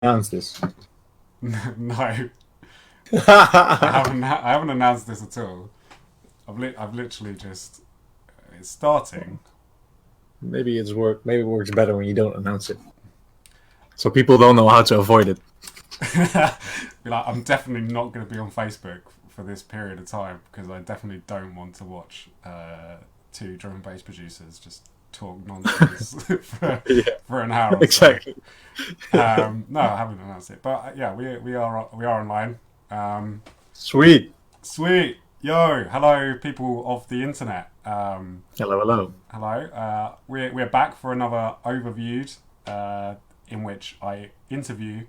announce this. No, I haven't announced this at all. I've literally just it's starting. Maybe it works better when you don't announce it, so people don't know how to avoid it. Be like, I'm definitely not going to be on Facebook for this period of time because I definitely don't want to watch two drum and bass producers just talk nonsense Yeah, for an hour or so. exactly. No, I haven't announced it, but yeah, we are online. Um, Sweet. Sweet, yo, hello, people of the internet. Hello, hello. Hello. We're back for another overviewed, in which I interview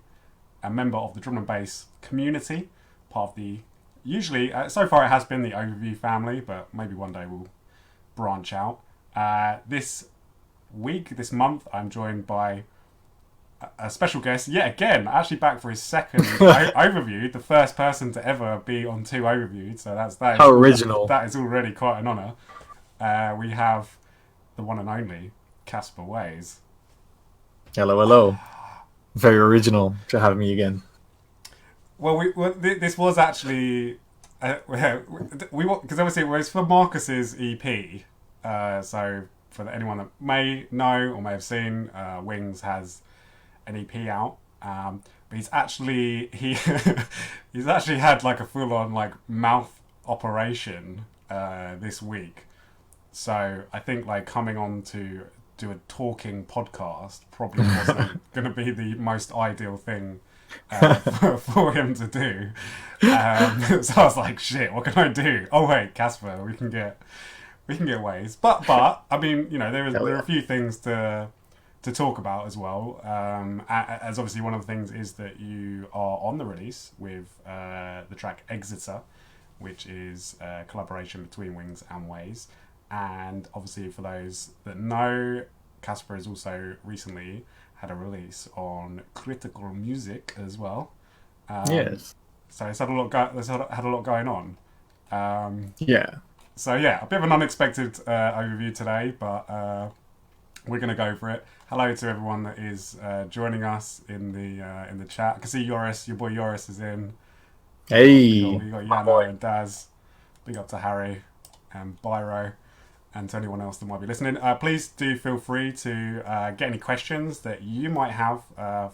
a member of the drum and bass community, part of the usually so far it has been the overview family, but maybe one day we'll branch out. This month, I'm joined by a special guest yet again, actually back for his second overview, the first person to ever be on two overviews. So How original. that is already quite an honour. We have the one and only Casper Ways. Hello, hello. Very original to have me again. This was actually we because obviously it was for Marcus's EP. So for anyone that may know or may have seen, Wings has an EP out. But he's actually had like a full on like mouth operation this week. So I think like coming on to do a talking podcast probably wasn't going to be the most ideal thing for him to do. So I was like, shit, what can I do? Oh wait, Casper, we can get ways. But I mean, Hell there are yeah. a few things to talk about as well. As obviously one of the things is that you are on the release with the track Exeter, which is a collaboration between Wings and Ways. And obviously, for those that know, Casper has also recently had a release on Critical Music as well. Um, Yes. so it's had a lot going on. Um, Yeah. so yeah, a bit of an unexpected overview today, but we're gonna go for it. Hello to everyone that is joining us in the chat. I can see Yoris, your boy Yoris is in. Hey, We got my boy. Yano and Daz. Big up to Harry and Byro and to anyone else that might be listening. Please do feel free to get any questions that you might have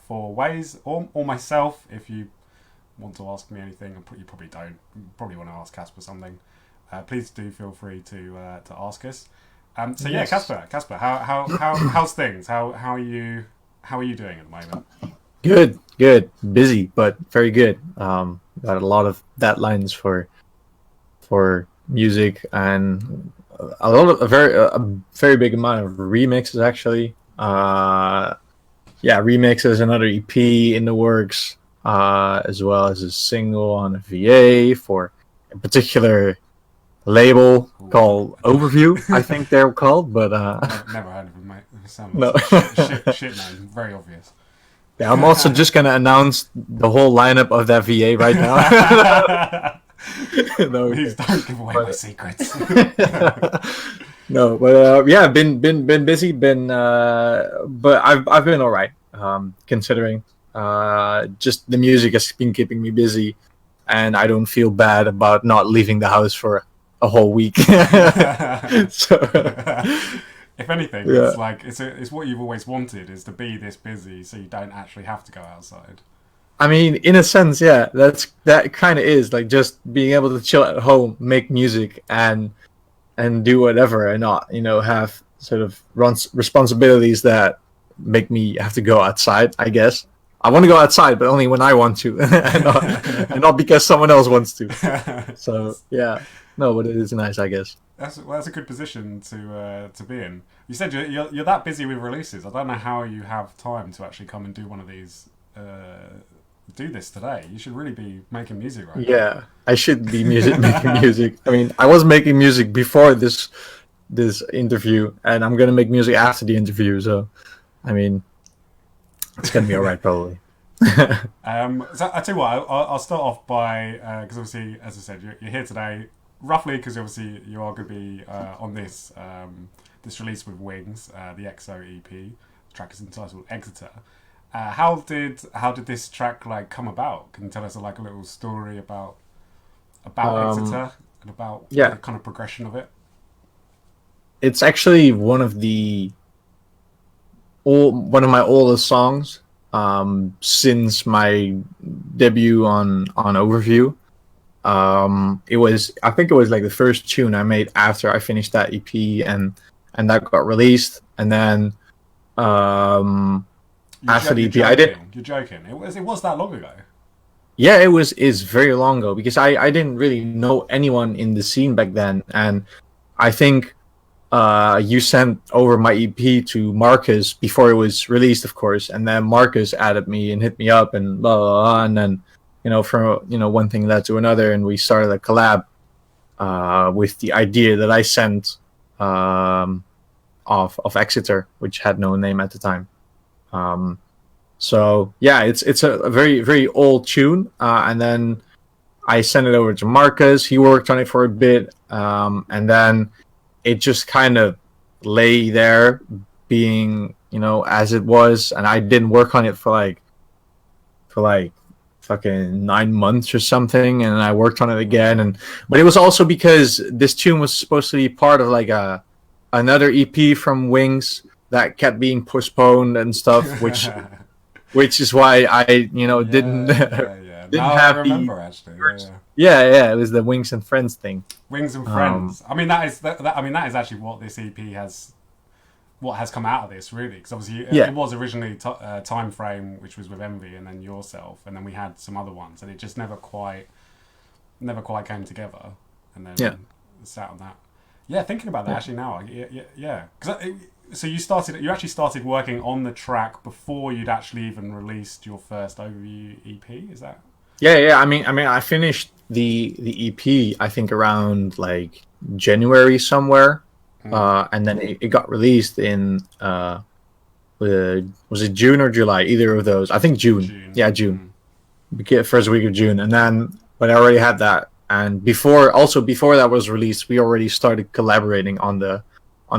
for Ways or myself if you want to ask me anything. You probably don't. You probably want to ask Casper something. Please do feel free to ask us. So yeah, Yes. Casper, how's things? How are you doing at the moment? Good, good. Busy, but very good. Got a lot of deadlines for music and a very big amount of remixes actually. Yeah, remixes, another EP in the works, as well as a single on a VA for a particular label Ooh, called Overview, I think they're called, but never heard of him, mate. It sounds no. like shit name. Very obvious. Yeah, I'm also just gonna announce the whole lineup of that VA right now. No, Please okay. don't give away my But secrets. no, but yeah, been busy, but I've been all right. Considering just the music has been keeping me busy, and I don't feel bad about not leaving the house for a whole week. So If anything, yeah, it's what you've always wanted is to be this busy, so you don't actually have to go outside. I mean, in a sense, yeah, that kind of is like just being able to chill at home, make music, and do whatever, and not have sort of responsibilities that make me have to go outside. I guess I want to go outside, but only when I want to, and not because someone else wants to. So that's, yeah, no, but it is nice, I guess. that's a good position to be in. You said you're that busy with releases. I don't know how you have time to actually come and do one of these. Do this today. You should really be making music right now. Yeah, I should be making music. I mean, I was making music before this interview, and I'm gonna make music after the interview. So, I mean, it's gonna be alright, probably. So I tell you what, I'll start off by because obviously, as I said, you're here today, roughly because obviously you are going to be on this release with Wings, the EXO EP. The track is entitled Exeter. How did this track like come about? Can you tell us like a little story about Um, Exeter and about the yeah, kind of progression of it? it's actually one of my oldest songs since my debut on Overview. I think it was like the first tune I made after I finished that EP, and that got released. And then um, after the You're EP, I did. joking. You're joking. It was that long ago. Yeah, it was is very long ago because I didn't really know anyone in the scene back then, and I think you sent over my EP to Marcus before it was released, of course, and then Marcus added me and hit me up and blah blah blah, and then from one thing led to another, and we started a collab with the idea that I sent um, of Exeter, which had no name at the time. Um, so yeah, it's a very very old tune, and then I sent it over to Marcus. He worked on it for a bit, and then it just kind of lay there, being as it was, and I didn't work on it for like fucking 9 months or something, and I worked on it again, but it was also because this tune was supposed to be part of like another EP from Wings that kept being postponed and stuff, which is why I didn't Yeah, yeah, yeah. didn't Now I have the remember actually. Yeah, first. yeah. Yeah, it was the Wings and Friends thing. Wings and Um, Friends. I mean, that is actually what this EP what has come out of this really, because obviously it yeah, was originally Time Frame, which was with Envy, and then Yourself, and then we had some other ones, and it just never quite came together, and yeah. then sat on that. Yeah, thinking about that actually now, yeah. So you actually started working on the track before you'd actually even released your first Overview EP. Is that? Yeah. I finished the EP. I think around like January somewhere, Mm, and then it got released in was it June or July? Either of those. I think June. June. Yeah, June. Mm. First week of June, and then but I already had that, and before that was released, we already started collaborating on the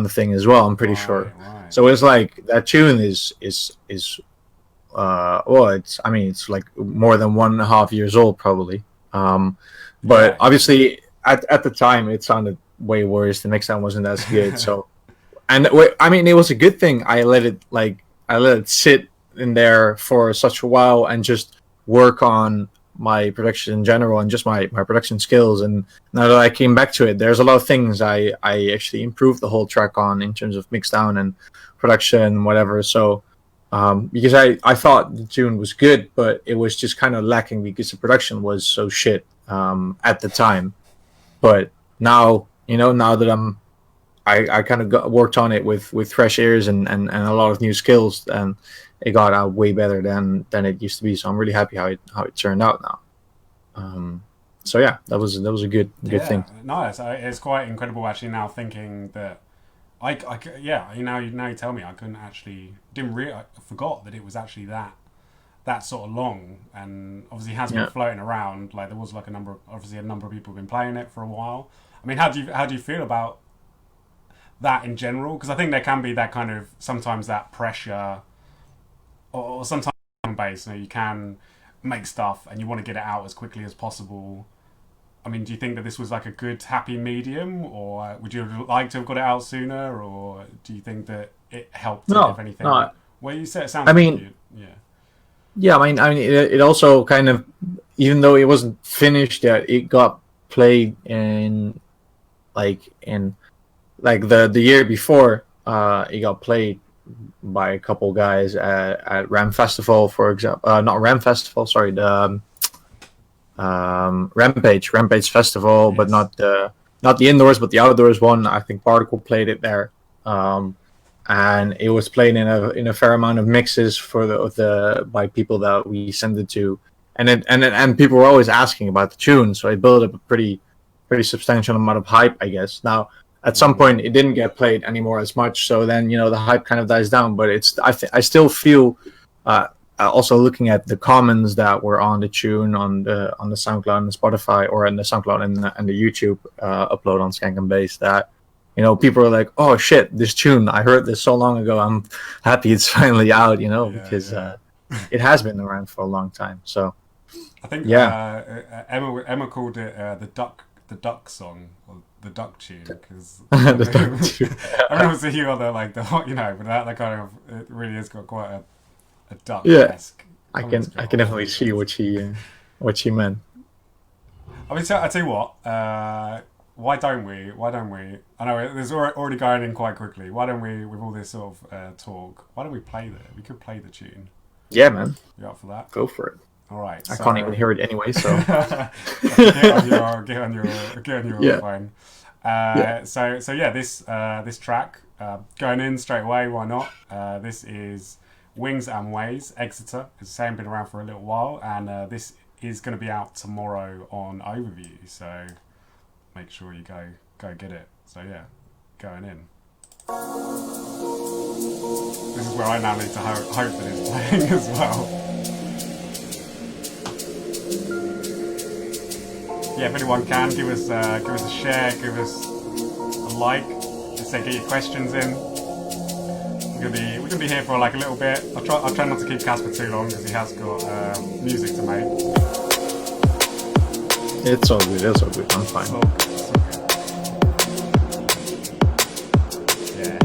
thing as well. I'm pretty Right, sure. right. So it's like that tune is well, it's like more than 1.5 years old probably. But Yeah, yeah. obviously at the time it sounded way worse. The next time wasn't as good. So and it was a good thing. I let it sit in there for such a while and just work on my production in general and just my production skills. And now that I came back to it, there's a lot of things I actually improved the whole track on in terms of mix down and production and whatever. So because I thought the tune was good, but it was just kind of lacking because the production was so shit at the time. But now, now that I kind of worked on it with fresh ears and a lot of new skills, and it got out way better than it used to be. So I'm really happy how it turned out now. So yeah, that was a good Yeah, thing. no, it's quite incredible actually. Now thinking that yeah, now you tell me, I couldn't actually I forgot that it was actually that sort of long, and obviously has been Yeah. floating around. Like there was like a number of people have been playing it for a while. I mean, how do you feel about that in general? Because I think there can be that kind of sometimes that pressure, or sometimes on bass, you can make stuff and you want to get it out as quickly as possible. I mean, do you think that this was like a good happy medium, or would you like to have got it out sooner, or do you think that it helped it, if No, anything? no. Well, you said it sounds I like mean, you, yeah. yeah. I mean, it also kind of, even though it wasn't finished yet, it got played in like the year before. It got played by a couple guys at Ram Festival, for example. Not Ram Festival, sorry, the Rampage Festival, but Yes. not the indoors, but the outdoors one. I think Particle played it there, and it was played in a fair amount of mixes for the by people that we sent it to, and people were always asking about the tune, so it built up a pretty substantial amount of hype, I guess. Now at some Mm. point it didn't get played anymore as much, so then the hype kind of dies down. But I still feel uh, also looking at the comments that were on the tune on the SoundCloud and the Spotify, or on the SoundCloud and the YouTube upload on Skank and Bass, that people are like, oh shit, this tune, I heard this so long ago. I'm happy it's finally out, Yeah, because yeah. it has been around for a long time. So I think yeah, Emma called it the duck song or the duck tune because the Duck tune. everyone's a few other like the but that kind of it really has got quite a duck Yeah, esque. I can definitely see what she meant. I mean, I tell you what. Why don't we? I know there's already going in quite quickly. Why don't we, with all this sort of talk, why don't we play We could play the tune. Yeah, man. You up for that? Go for it. All right. I can't even hear it anyway, so get on your yeah. phone. Yeah. So yeah, this track going in straight away. Why not? This is Wings and Waeys, Exeter. It's the same, been around for a little while, and this is going to be out tomorrow on Overview. So make sure you go get it. So yeah, going in. This is where I now need to hope that it's playing as well. Yeah, if anyone can, give us a share, give us a like. Just say get your questions in. We're gonna be here for like a little bit. I'll try not to keep Casper too long because he has got music to make. It's all good. It's all good. I'm fine. It's all good. Yeah.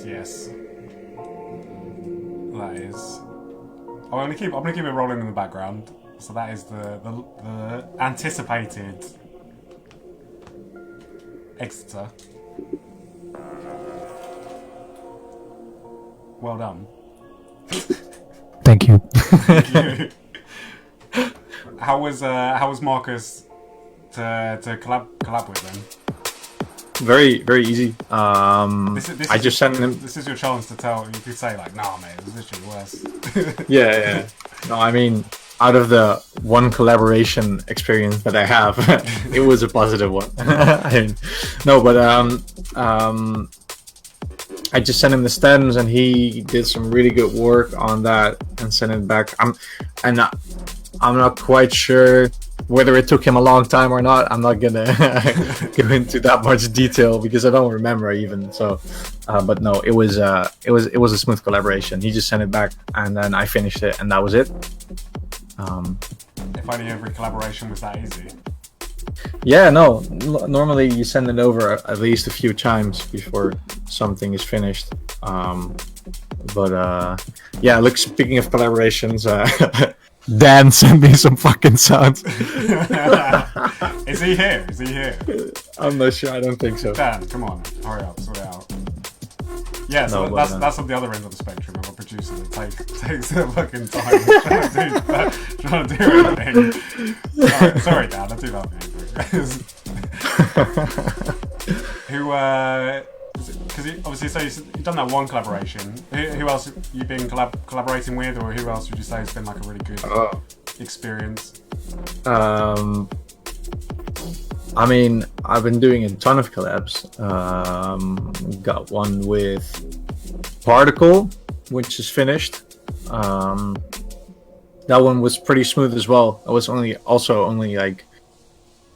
Yes. That is. I'm gonna keep it rolling in the background. So that is the anticipated Exeter. Well done. Thank you. Thank you. How was Marcus to collab with then? Very, very easy. I just sent him. This is your chance to tell. You could say like, "Nah, man, it was literally worse." Yeah. No, I mean, out of the one collaboration experience that I have, it was a positive one. I mean, no, but I just sent him the stems, and he did some really good work on that and sent it back. I'm not quite sure Whether it took him a long time or not, I'm not gonna go into that much detail because I don't remember even. So, but no, it was a smooth collaboration. He just sent it back, and then I finished it, and that was it. If only every collaboration was that easy. Yeah, no. Normally, you send it over at least a few times before something is finished. Yeah. Look, speaking of collaborations, Dan sent me some fucking sounds. Is he here? Is he here? I'm not sure. I don't think so. Dan, come on, hurry up, sort it out. Yeah, so that's on the other end of the spectrum of a producer that takes the fucking time trying to do everything. Sorry, Dan, I do love you. Who? Because obviously, so you've done that one collaboration. Who else have you been collaborating with, or who else would you say has been like a really good experience? I mean, I've been doing a ton of collabs. Got one with Particle, which is finished. That one was pretty smooth as well. I was only like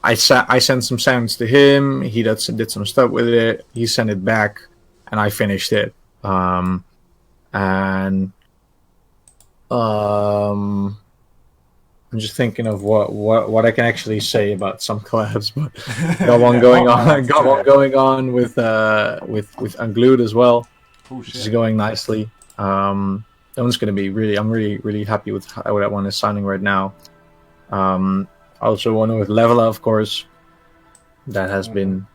I sent some sounds to him. He did some stuff with it. He sent it back, and I finished it. I'm just thinking of what I can actually say about some collabs, but got one going on with Unglued as well, which is going nicely. That one's going to be I'm really happy with how that one is sounding right now. Also one with Levela, of course, that has been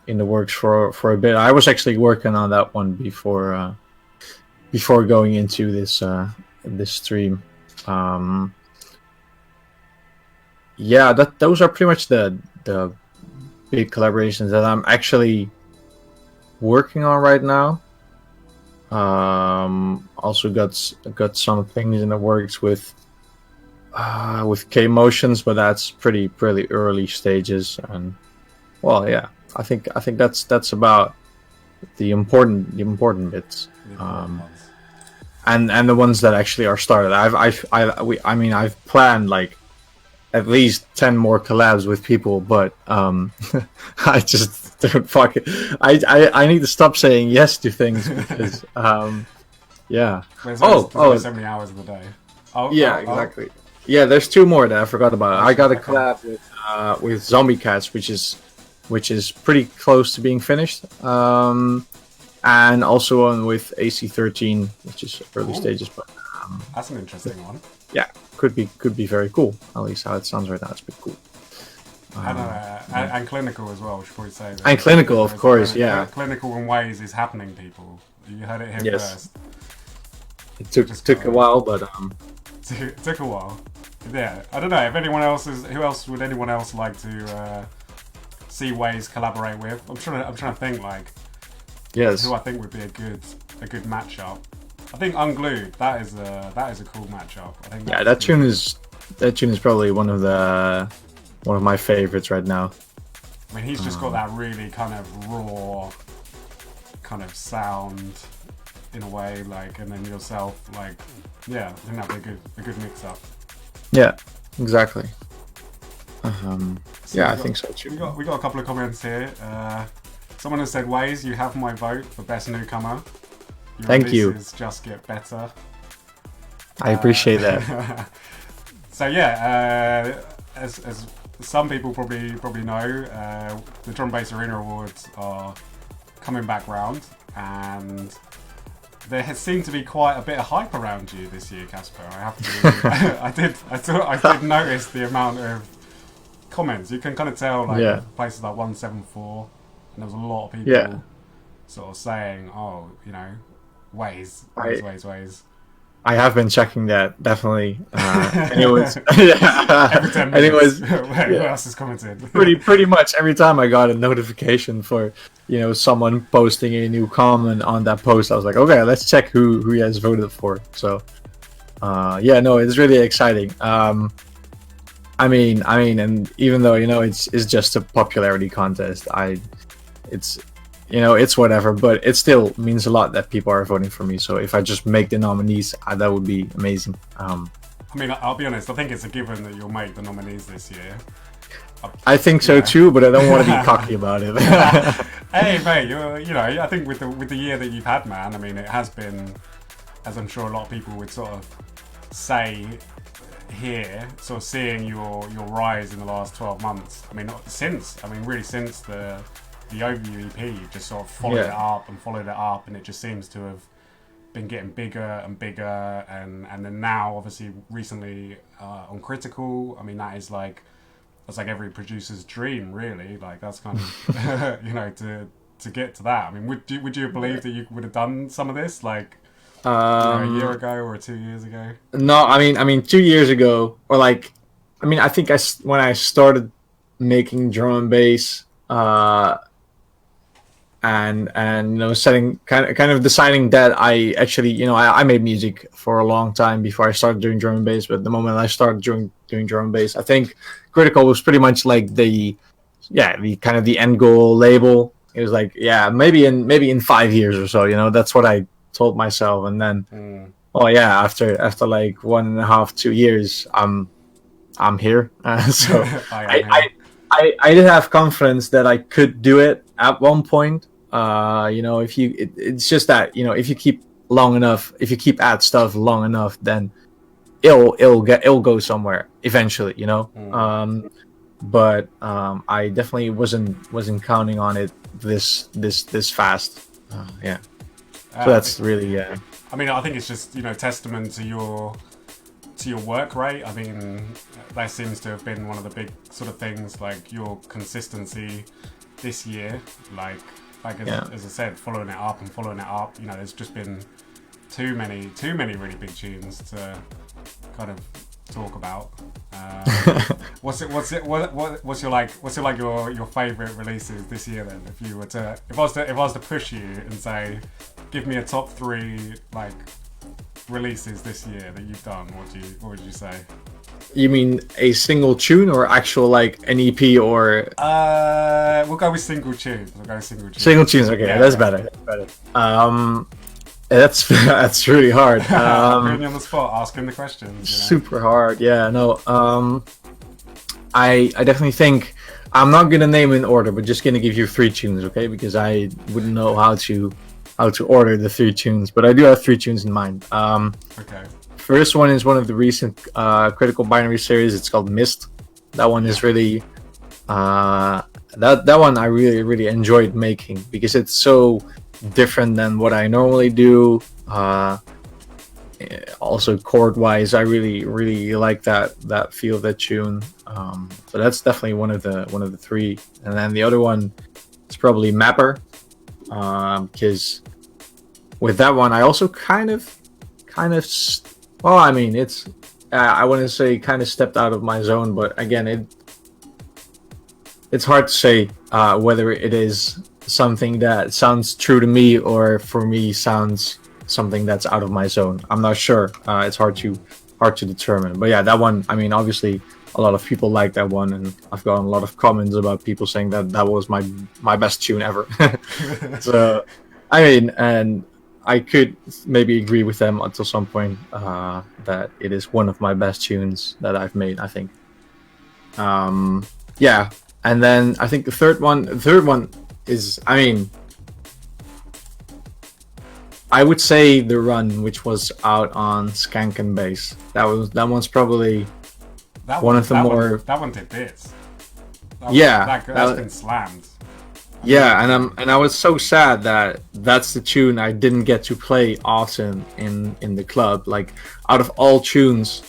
in the works for a bit. I was actually working on that one before going into this stream. Yeah, those are pretty much the big collaborations that I'm actually working on right now. Also got some things in the works with K Motions, but that's pretty early stages. And well, yeah, I think that's about the important bits. And the ones that actually are started. I've planned like at least 10 more collabs with people, but I just don't fuck it. I need to stop saying yes to things because yeah. There's only so many hours of the day. Exactly. Yeah, there's two more that I forgot about. I got a collab with Zombie Cats, which is pretty close to being finished. And also one with AC13, which is early stages, but that's an interesting one. Yeah, could be very cool. At least how it sounds right now, it's pretty cool. And Clinical as well, we should probably say. And Clinical, of course, yeah. Clinical and Waeys is happening, people. You heard it here first. It took a while, but took a while. Yeah, I don't know if anyone else is. Who else would anyone else like to see Waeys collaborate with? I'm trying to think like. Yes. Who I think would be a good matchup. I think Unglued. That is a cool matchup. I think. Yeah, that tune is probably one of my favorites right now. I mean, he's just got that really kind of raw kind of sound in a way, like, and then yourself, like, yeah, I think that'd be a good mix up. Yeah, exactly. Yeah, I think so too. We got a couple of comments here. Someone has said, Waeys, you have my vote for best newcomer. Your Thank you. Releases just get better. I appreciate that. So yeah, as some people probably know, the Drum Bass Arena Awards are coming back round, and there has seemed to be quite a bit of hype around you this year, Casper. I have to. I did notice the amount of comments. You can kind of tell, like places like 174, and there was a lot of people sort of saying, "Oh, you know, Waeys." I have been checking that, definitely. Anyways, every 10 minutes. Who else has commented? pretty much every time I got a notification for, someone posting a new comment on that post, I was like, okay, let's check who he has voted for. So, it's really exciting. And even though it's just a popularity contest, it's whatever, but it still means a lot that people are voting for me. So if I just make the nominees, that would be amazing. I mean, I'll be honest. I think it's a given that you'll make the nominees this year. I think so too, but I don't want to be cocky about it. Hey, mate, I think with the year that you've had, man. I mean, it has been, as I'm sure a lot of people would sort of say here, sort of seeing your rise in the last 12 months. I mean, really since the overview EP, you've just sort of followed it up and followed it up, and it just seems to have been getting bigger and bigger, and then now, obviously, recently on Critical. I mean, that's like every producer's dream, really. Like that's kind of to get to that. I mean, would you have believed that you would have done some of this like a year ago or 2 years ago? No, I mean 2 years ago, or like, I mean, I think when I started making drum and bass, and setting kind of deciding that I actually, I made music for a long time before I started doing drum and bass. But the moment I started doing drum and bass, I think Critical was pretty much like the kind of the end goal label. It was like, maybe in 5 years or so, that's what I told myself. And then after like 1.5, 2 years, I'm here. So I did have confidence that I could do it at one point. It's just that, if you keep at stuff long enough, then it'll go somewhere eventually, but I definitely wasn't counting on it this fast. So that's really I mean, I think it's just testament to your work rate. I mean, that seems to have been one of the big sort of things, like your consistency this year, like as I said, following it up. There's just been too many really big tunes to kind of talk about. What's your favorite releases this year then? If I was to push you and say, give me a top 3 like releases this year that you've done, what would you say? You mean a single tune or actual like an EP or? We'll go with single tunes. Single tunes, okay, that's better. That's really hard. Putting you on the spot, asking the questions. Super hard. Yeah, no. I definitely think I'm not gonna name in order, but just gonna give you 3 tunes, okay? Because I wouldn't know how to order the 3 tunes, but I do have 3 tunes in mind. Okay. First one is one of the recent Critical Binary series. It's called Mist. That one is really that one I really, really enjoyed making because it's so different than what I normally do. Also chord wise, I really, really like that feel of that tune. So that's definitely one of the 3. And then the other one is probably Mapper, because with that one I also kind of well, I mean, it's I wouldn't say kind of stepped out of my zone, but again, it's hard to say whether it is something that sounds true to me or for me sounds something that's out of my zone. I'm not sure. It's hard to determine. But yeah, that one, I mean, obviously a lot of people like that one, and I've gotten a lot of comments about people saying that was my best tune ever. So I mean, and I could maybe agree with them until some point that it is one of my best tunes that I've made, I think. Yeah, and then I think the third one is, I mean, I would say The Run, which was out on Skank and Bass. That one's probably one of the more. That one did bits. That's been slammed. Yeah, and I was so sad that that's the tune I didn't get to play often in the club. Like, out of all tunes,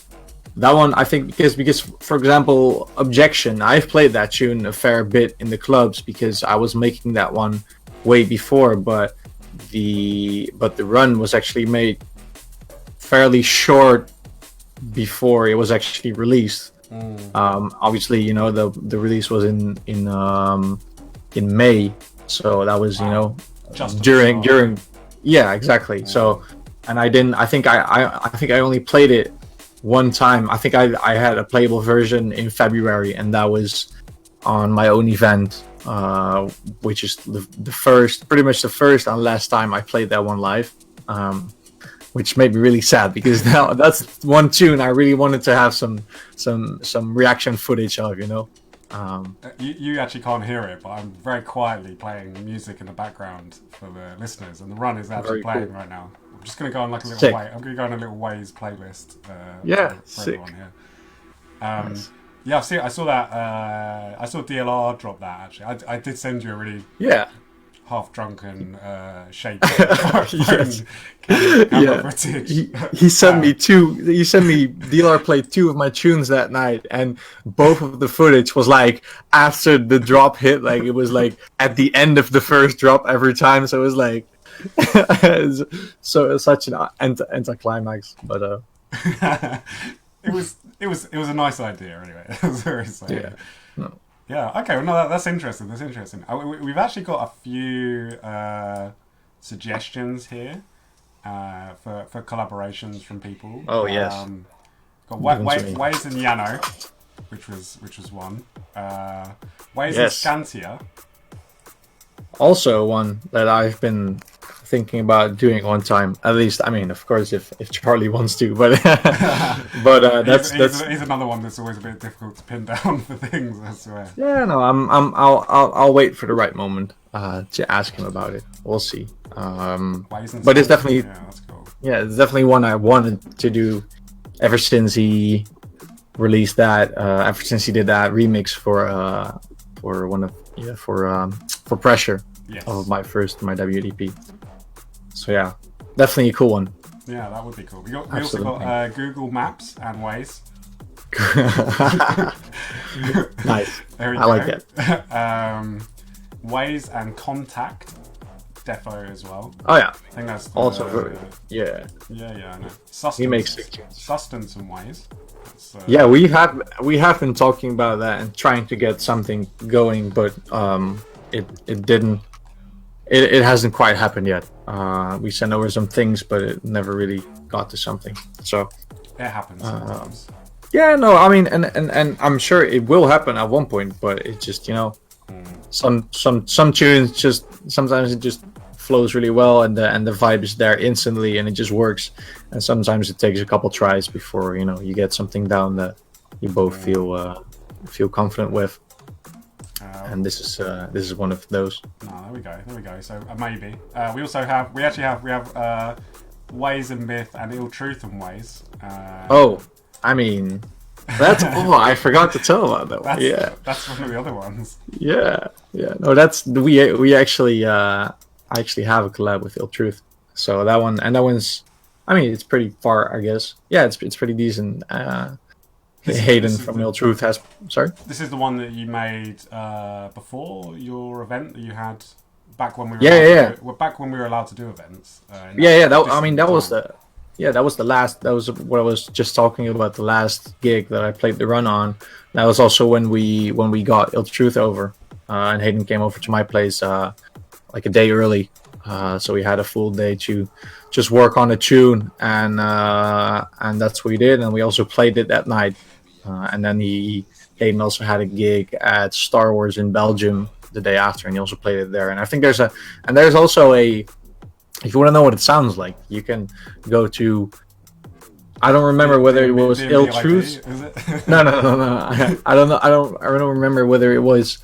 that one, I think, because for example, Objection, I've played that tune a fair bit in the clubs because I was making that one way before, but the Run was actually made fairly short before it was actually released. Obviously, the release was in May, so that was Just during yeah, exactly. So, and I think I only played it one time. I think I had a playable version in February, and that was on my own event, which is pretty much the first and last time I played that one live. which made me really sad because now that's one tune I really wanted to have some reaction footage of, you know. You actually can't hear it, but I'm very quietly playing music in the background for the listeners, and the run is actually playing right now. I'm just going to go on like a little I'm going to go on a little Waeys playlist. For everyone here. Nice. Yeah, I saw that. I saw DLR drop that actually. I did send you a really half drunken shape. Yes. Camera footage. He sent me two. He sent me DLR played 2 of my tunes that night, and both of the footage was like after the drop hit. Like it was like at the end of the first drop every time. So it was like so it was such an anticlimax, but it was a nice idea anyway. That's very exciting. Yeah. No. Yeah. Okay. Well, no, that's interesting. That's interesting. We've actually got a few suggestions here for collaborations from people. Oh yes. Got Waeys and Yano, which was one. Waeys and Scantia. Also one that I've been thinking about doing one time. At least, I mean, of course, if Charlie wants to, but that's he's another one that's always a bit difficult to pin down for things. I swear. Yeah, no, I'll wait for the right moment to ask him about it. We'll see. But it's definitely that's cool. Yeah, it's definitely one I wanted to do ever since he released that. Ever since he did that remix for Pressure of my debut EP. So yeah, definitely a cool one. Yeah, that would be cool. We also got Google Maps and Waeys. Nice. I like it. Waeys and Contact Defo as well. Oh yeah, I think that's also very Yeah, I know. He makes Sustenance and Waeys. Yeah, we have been talking about that and trying to get something going, but it didn't. It hasn't quite happened yet. We sent over some things, but it never really got to something. So it happens sometimes. Yeah, no, I mean, and I'm sure it will happen at one point, but it just, you know, some tunes just sometimes it just flows really well, and the vibe is there instantly, and it just works. And sometimes it takes a couple tries before, you know, you get something down that you both feel confident with. And this is one of those. No, there we go. So maybe we actually have Waeys and Myth and Ill Truth and Waeys. I mean, that's I forgot to tell about that one. Yeah, that's one of the other ones. Yeah. No, that's we actually I actually have a collab with Ill Truth. So that one's, I mean, it's pretty far, I guess. Yeah, it's pretty decent. Hayden from Ill Truth has. Sorry. This is the one that you made before your event that you had back when we were back when we were allowed to do events. That was the last. That was what I was just talking about. The last gig that I played the run on. That was also when we got Ill Truth over, and Hayden came over to my place like a day early. So we had a full day to just work on a tune, and that's what we did. And we also played it that night. And then Hayden also had a gig at Star Wars in Belgium the day after, and he also played it there. And I think there's also a, if you want to know what it sounds like, you can go to, I don't remember whether it was Ill Truth. No. I don't remember whether it was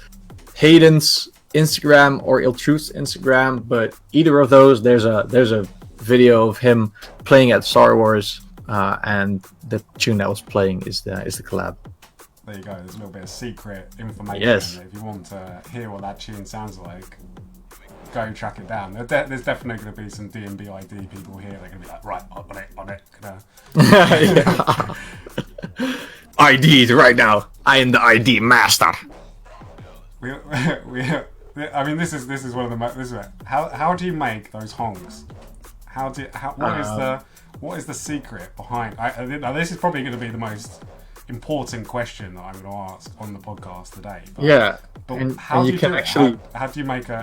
Hayden's Instagram or Ill Truth's Instagram, but either of those, there's a video of him playing at Star Wars. And the tune that was playing is the collab. There you go. There's a little bit of secret information. Yes. If you want to hear what that tune sounds like, go track it down. There's definitely going to be some DMB ID people here. They're going to be like, right, on it. ID right now. I am the ID master. I mean, this is one of the how do you make those honks? What is the secret behind? Now this is probably going to be the most important question that I'm going to ask on the podcast today. But how do you do it? How do you make a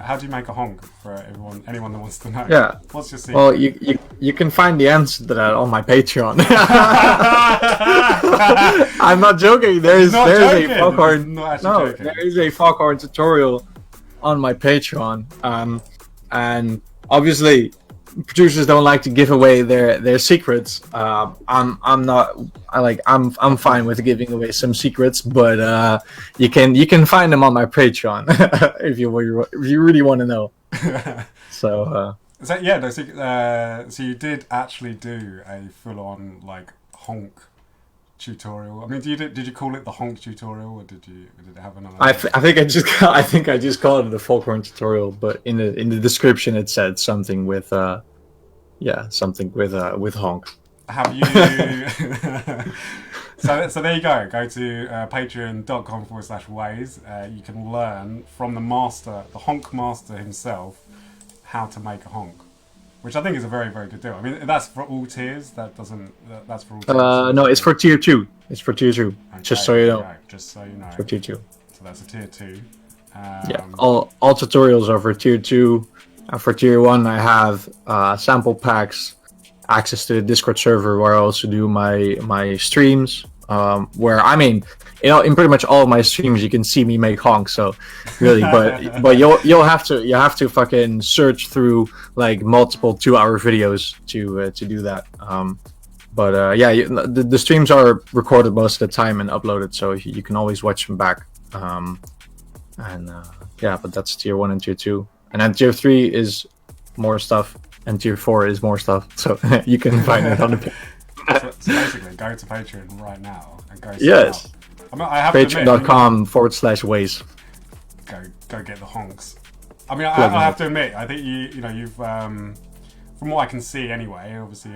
honk for anyone that wants to know? Yeah. What's your secret? Well, you can find the answer to that on my Patreon. I'm not joking. There is a Foghorn tutorial on my Patreon. And obviously, producers don't like to give away their secrets. I'm not. I'm fine with giving away some secrets, but you can find them on my Patreon if you really want to know. So. So yeah, no, so you did actually do a full-on like honk tutorial. I mean, did you call it the honk tutorial, or did it have another? I think I just called it a Foghorn tutorial, but in the description it said something with something with honk. Have you? So there you go. Go to patreon.com/Waeys. You can learn from the master, the honk master himself, how to make a honk, which I think is a very, very good deal. I mean, that's for all tiers. That's for all tiers. No, it's for tier 2. It's for tier 2. Okay, just so you know. Just so you know. For tier 2. So that's a tier 2. Yeah, all tutorials are for tier 2. For tier 1, I have sample packs, access to the Discord server where I also do my streams. Where I mean, in pretty much all of my streams, you can see me make honks. So really, but you'll have to fucking search through like multiple 2-hour videos to do that. The streams are recorded most of the time and uploaded, so you can always watch them back. But that's tier 1 and tier 2, and then tier 3 is more stuff, and tier 4 is more stuff. So you can find it on the. So basically, go to Patreon right now and go. Yes. I have Patreon.com/Waeys. Go get the honks. I mean, I have to admit, I think you've from what I can see anyway. Obviously,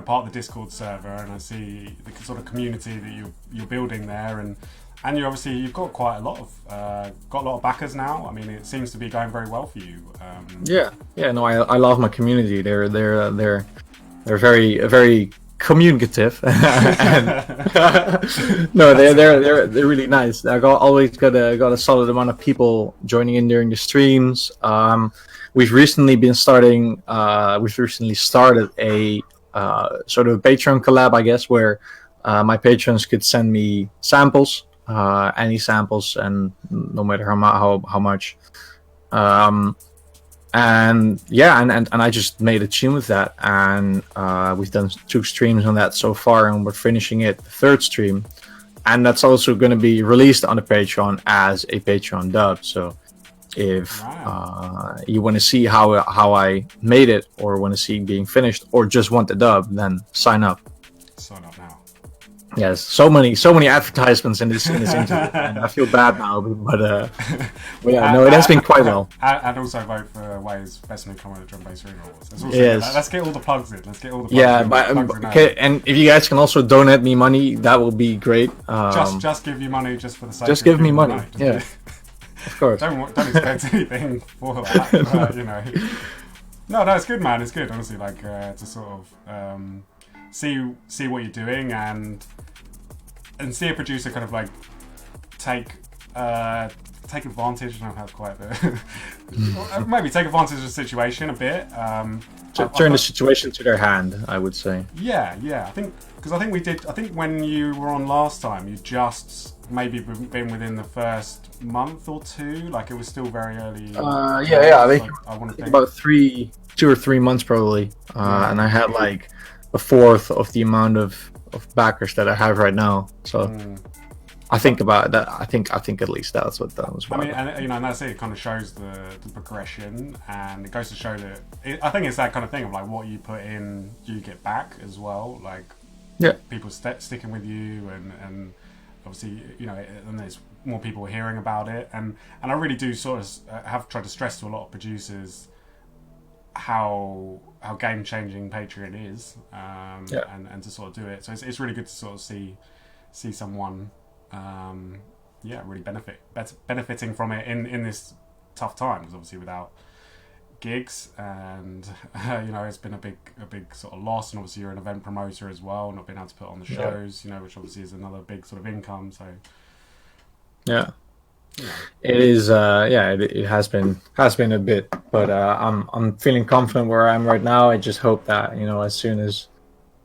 part of the Discord server, and I see the sort of community that you're building there, and you've got quite a lot of backers now. I mean, it seems to be going very well for you. No, I love my community. They're very very communicative. And, no, they're really nice. I always got a solid amount of people joining in during the streams. We've recently started a sort of Patreon collab, I guess, where my patrons could send me samples, any samples, and no matter how much. And I just made a tune with that, and we've done 2 streams on that so far, and we're finishing it, the 3rd stream, and that's also going to be released on the Patreon as a Patreon dub. So if you want to see how I made it, or want to see it being finished, or just want the dub, then sign up. Sign up now. Yes, so many advertisements in this interview, and I feel bad now, but it has been quite well. And also vote for Waeys Best Newcomer at Drum Bass Ring Awards. Let's get all the plugs in. Okay, and if you guys can also donate me money, that will be great. Just give you money just for the sake. Just give me money. Yeah, of course. Don't expect anything for that. But, No, it's good, man. It's good, honestly. Like to sort of see what you're doing and see a producer kind of like take advantage. I don't know how quite maybe take advantage of the situation a bit. Turn the situation to their hand, I would say. Yeah. I think when you were on last time, you just maybe been within the first month or 2. Like it was still very early. I think about 2 or 3 months probably, and I had like a fourth of the amount of backers that I have right now. So I think about that. I think at least that's what that was about. I mean, and that's it. It kind of shows the progression, and it goes to show that I think it's that kind of thing of like what you put in, you get back as well. Like people sticking with you, and obviously and there's more people hearing about it, and I really do sort of have tried to stress to a lot of producers how game changing Patreon is, and to sort of do it. So it's really good to sort of see someone really benefiting from it in this tough time, because obviously without gigs, and it's been a big sort of loss, and obviously you're an event promoter as well, not being able to put on the shows, which obviously is another big sort of income. So it is. It has been a bit, but I'm feeling confident where I am right now. I just hope that as soon as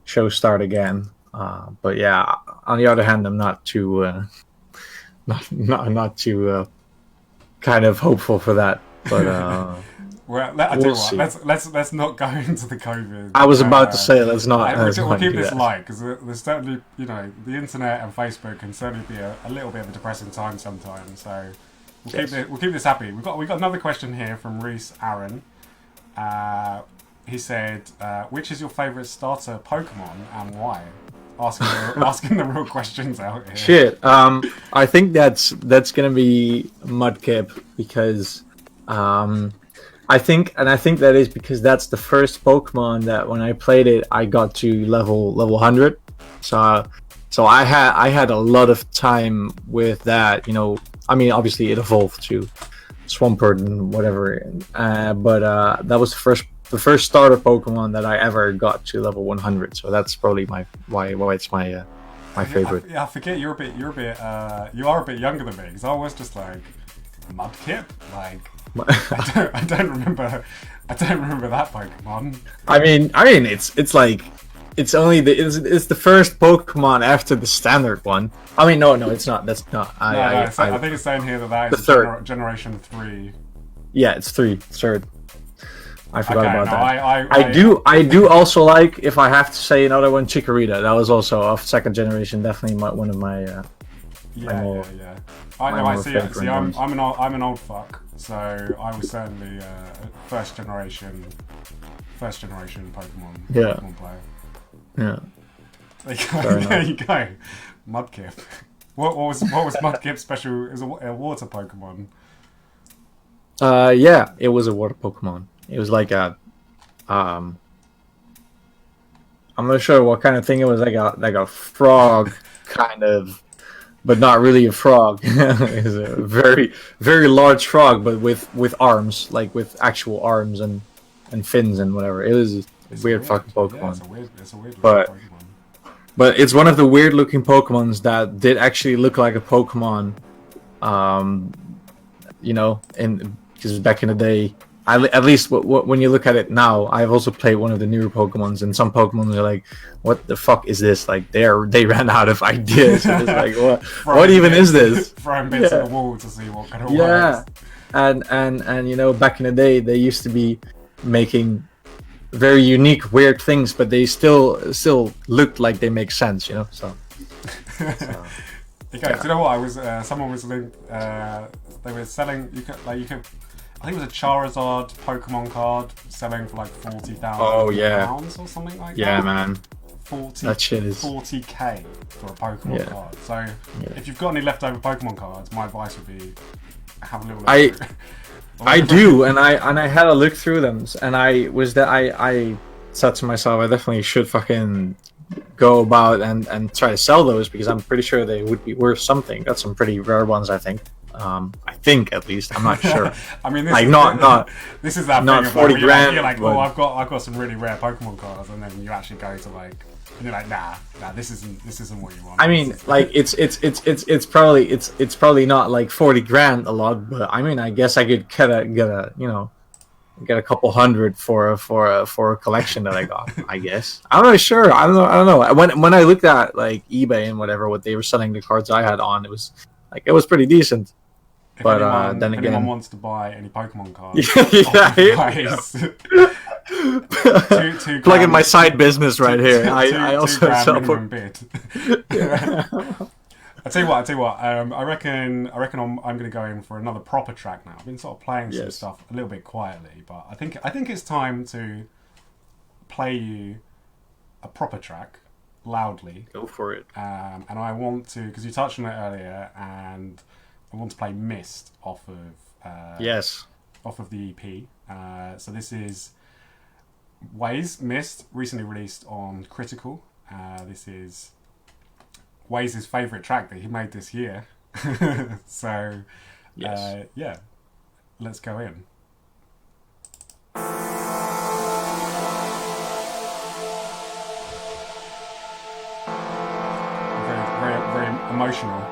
shows start again. But yeah, on the other hand, I'm not too not too kind of hopeful for that. But Well, I tell We'll you what. see. Let's not go into the COVID. I was about to say let's not. We'll keep do this that. light because there's certainly, the internet and Facebook can certainly be a little bit of a depressing time sometimes. So we'll keep this happy. We got another question here from Reese Aaron. He said, "Which is your favourite starter Pokemon and why?" Asking the real questions out here. Shit. I think that's gonna be Mudkip because I think that is because that's the first Pokemon that when I played it I got to level 100. So I had a lot of time with that. I mean, obviously it evolved to Swampert and whatever, but that was the first starter Pokemon that I ever got to level 100. So that's probably why it's my favorite. I forget you are a bit younger than me because I was just like Mudkip. Like I don't remember that Pokemon. I mean it's like it's the first Pokemon after the standard one. I mean no it's not. That's not. I think it's saying here that is the third. Generation 3. Yeah, it's third. I forgot about that. I do also like, if I have to say another one, Chikorita. That was also of second generation. Definitely one of my. Yeah. I see. I'm an old fuck. So I was certainly first generation Pokemon. Yeah. Pokemon player. Yeah. There you go. Mudkip. What was Mudkip's special? It was a water Pokemon. Yeah, it was a water Pokemon. It was like I'm not sure what kind of thing it was. Like a frog, kind of, but not really a frog. It was a very, very large frog, but with arms, like with actual arms and fins and whatever. It was a weird fucking Pokemon. Yeah, it's a weird Pokemon. But it's one of the weird looking Pokemons that did actually look like a Pokemon. Because back in the day. At least when you look at it now, I've also played one of the newer Pokemons, and some Pokemon are like, "What the fuck is this?" Like they ran out of ideas. It's like, what even is this? Throwing bits at the wall to see what kind of works. Yeah, and back in the day, they used to be making very unique, weird things, but they still looked like they make sense. So. Okay, yeah. Do you know what? I was someone was linked. They were selling. You could. I think it was a Charizard Pokemon card selling for like £40,000 or something like that. Yeah, man. 40, that shit is 40k for a Pokemon card. So if you've got any leftover Pokemon cards, my advice would be have a little look. I do, and I had a look through them, and I said to myself, I definitely should fucking go about and try to sell those because I'm pretty sure they would be worth something. That's some pretty rare ones, I think. I think at least. I'm not sure. I mean, this is that not thing 40 grand. You're like, oh, I've got some really rare Pokemon cards, and then you actually go to like, and you're like, nah, this isn't what you want. I mean, like it's probably not like 40 grand a lot, but I mean, I guess I could get a couple hundred for a collection that I got. I guess I'm not sure. I don't know. When I looked at like eBay and whatever what they were selling the cards I had on, it was pretty decent. If anyone wants to buy any Pokemon cards, plug in my side business right here. I also sell bid. I tell you what. I reckon I'm going to go in for another proper track now. I've been sort of playing some stuff a little bit quietly, but I think it's time to play you a proper track loudly. Go for it. And I want to, because you touched on it earlier, and I want to play Mist off of the EP. So this is Waeys Mist, recently released on Critical. This is Waeys' favourite track that he made this year. So let's go in. Very emotional.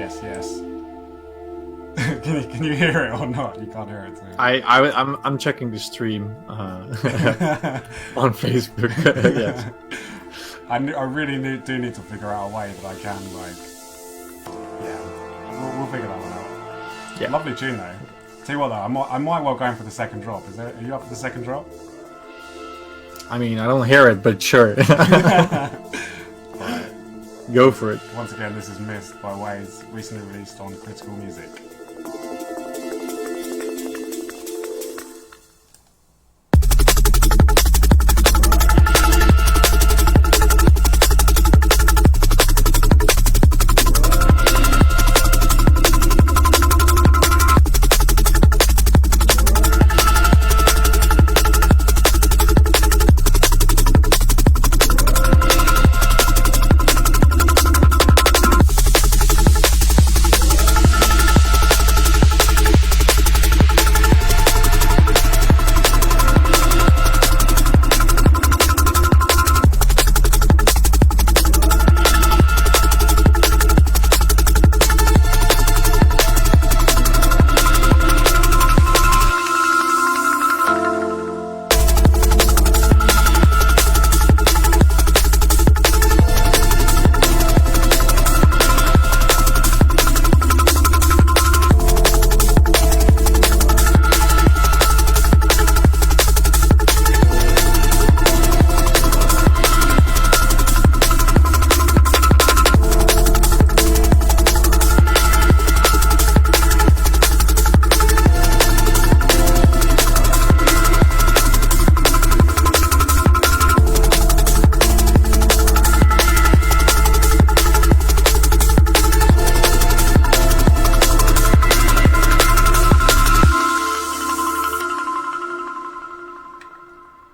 Yes, yes. Can you hear it or not? You can't hear it. So. I'm checking the stream on Facebook. Yes. I really do need to figure out a way that I can we'll figure that one out. Yeah. Lovely tune though. Tell you what though, I might well go in for the second drop. Are you up for the second drop? I mean, I don't hear it, but sure. Right. Go for it. Once again, this is Mist by Waeys, recently released on Critical Music.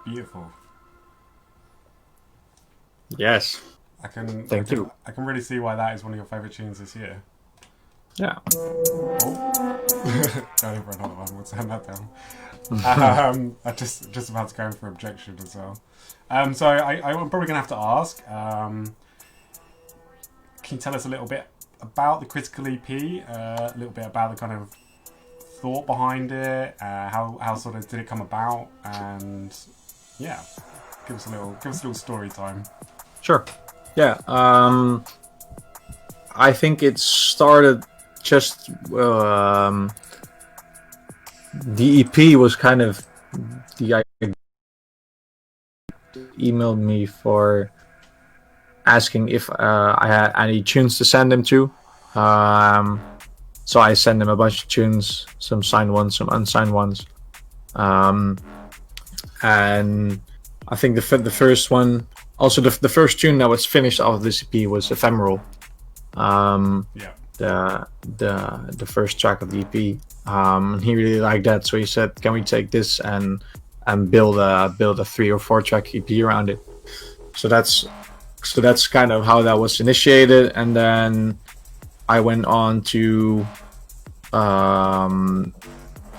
Beautiful. Yes. Thank you. I can really see why that is one of your favourite tunes this year. Yeah. Oh. Going for another one. We'll turn that down. I just about to go in for objection as well. So I'm probably gonna have to ask. Can you tell us a little bit about the Critical EP? A little bit about the kind of thought behind it. How sort of did it come about? And yeah, give us a little story time. Sure. Yeah. I think it started just the EP was kind of the idea. Emailed me for asking if I had any tunes to send him to. So I sent him a bunch of tunes, some signed ones, some unsigned ones, and I think the first one, also the first tune that was finished off of this EP was Ephemeral. Yeah. The first track of the EP. He really liked that, so he said, "Can we take this and build a 3 or 4 track EP around it?" So that's kind of how that was initiated, and then I went on to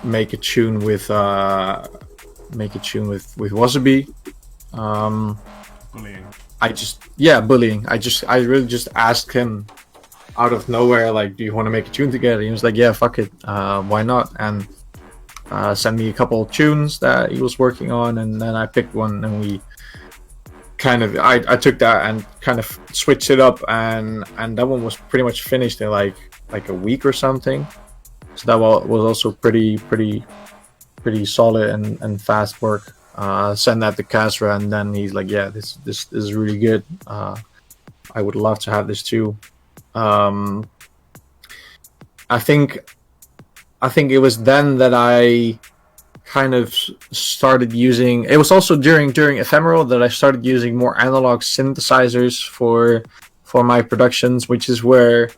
make a tune with Wasabi. Bullying. Bullying. I really just asked him out of nowhere, like, do you want to make a tune together? He was like, yeah, fuck it, why not? And sent me a couple of tunes that he was working on, and then I picked one, and we kind of I took that and kind of switched it up, and that one was pretty much finished in like a week or something. So that was also pretty solid and fast work. Send that to Kasra, and then he's like, yeah, this is really good. I would love to have this too. I think it was then that I kind of started using. It was also during Ephemeral that I started using more analog synthesizers for my productions, which is where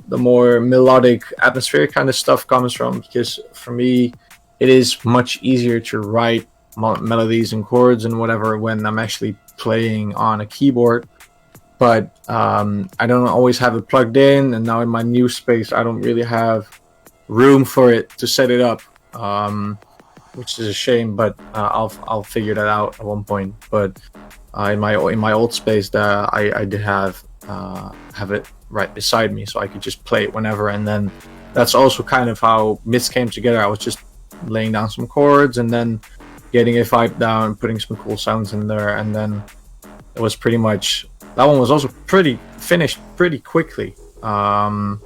the more melodic, atmospheric kind of stuff comes from. Because for me, it is much easier to write melodies and chords and whatever when I'm actually playing on a keyboard. But I don't always have it plugged in, and now in my new space, I don't really have room for it to set it up, which is a shame. But I'll figure that out at one point. But in my old space, I did have have it right beside me so I could just play it whenever. And then that's also kind of how Myths came together. I was just laying down some chords and then getting a vibe down, putting some cool sounds in there, and then it was pretty much, that one was also pretty finished pretty quickly. I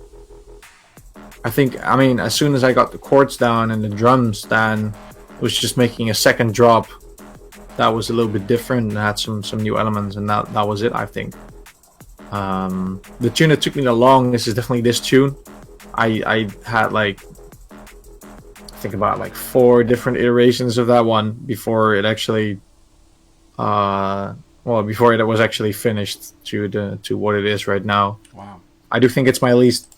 think, I mean, as soon as I got the chords down and the drums, then it was just making a second drop that was a little bit different and had some new elements, and that was it, I think. The tune that took me the longest is definitely this tune. I had like, I think about like 4 different iterations of that one before it actually before it was actually finished to what it is right now. Wow. I do think it's my least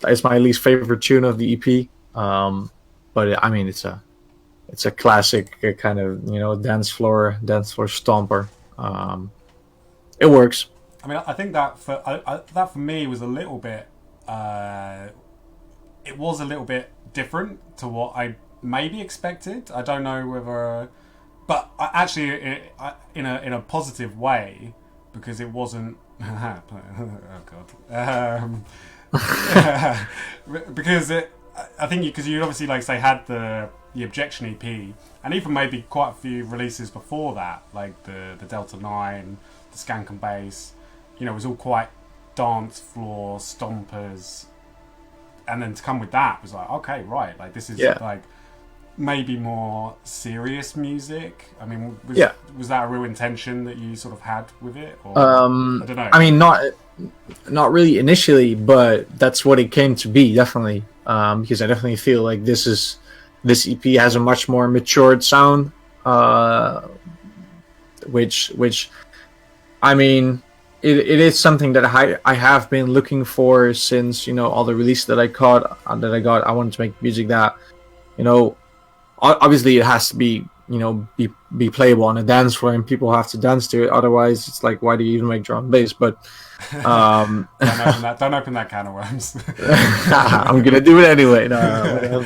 favorite tune of the EP. But I mean, it's a classic kind of, you know, dance floor stomper. It works. I mean, I think that for me was a little bit. It was a little bit different to what I maybe expected. I don't know whether, but actually, in a positive way, because it wasn't. Oh god. Because I think because you obviously, like say, had the Objection EP, and even maybe quite a few releases before that, like the Delta 9, the Skank and Bass. You know, it was all quite dance floor stompers, and then to come with that was like, okay, right, like this is like maybe more serious music. I mean, was that a real intention that you sort of had with it? Or, I don't know. I mean, not really initially, but that's what it came to be, definitely. Because I definitely feel like this EP has a much more matured sound, which I mean, it is something that I have been looking for since, you know, all the releases that I got. I wanted to make music that, you know, obviously it has to be, you know, be playable on a dance floor and people have to dance to it. Otherwise, it's like, why do you even make drum and bass? But don't open that can of worms. I'm gonna do it anyway. No.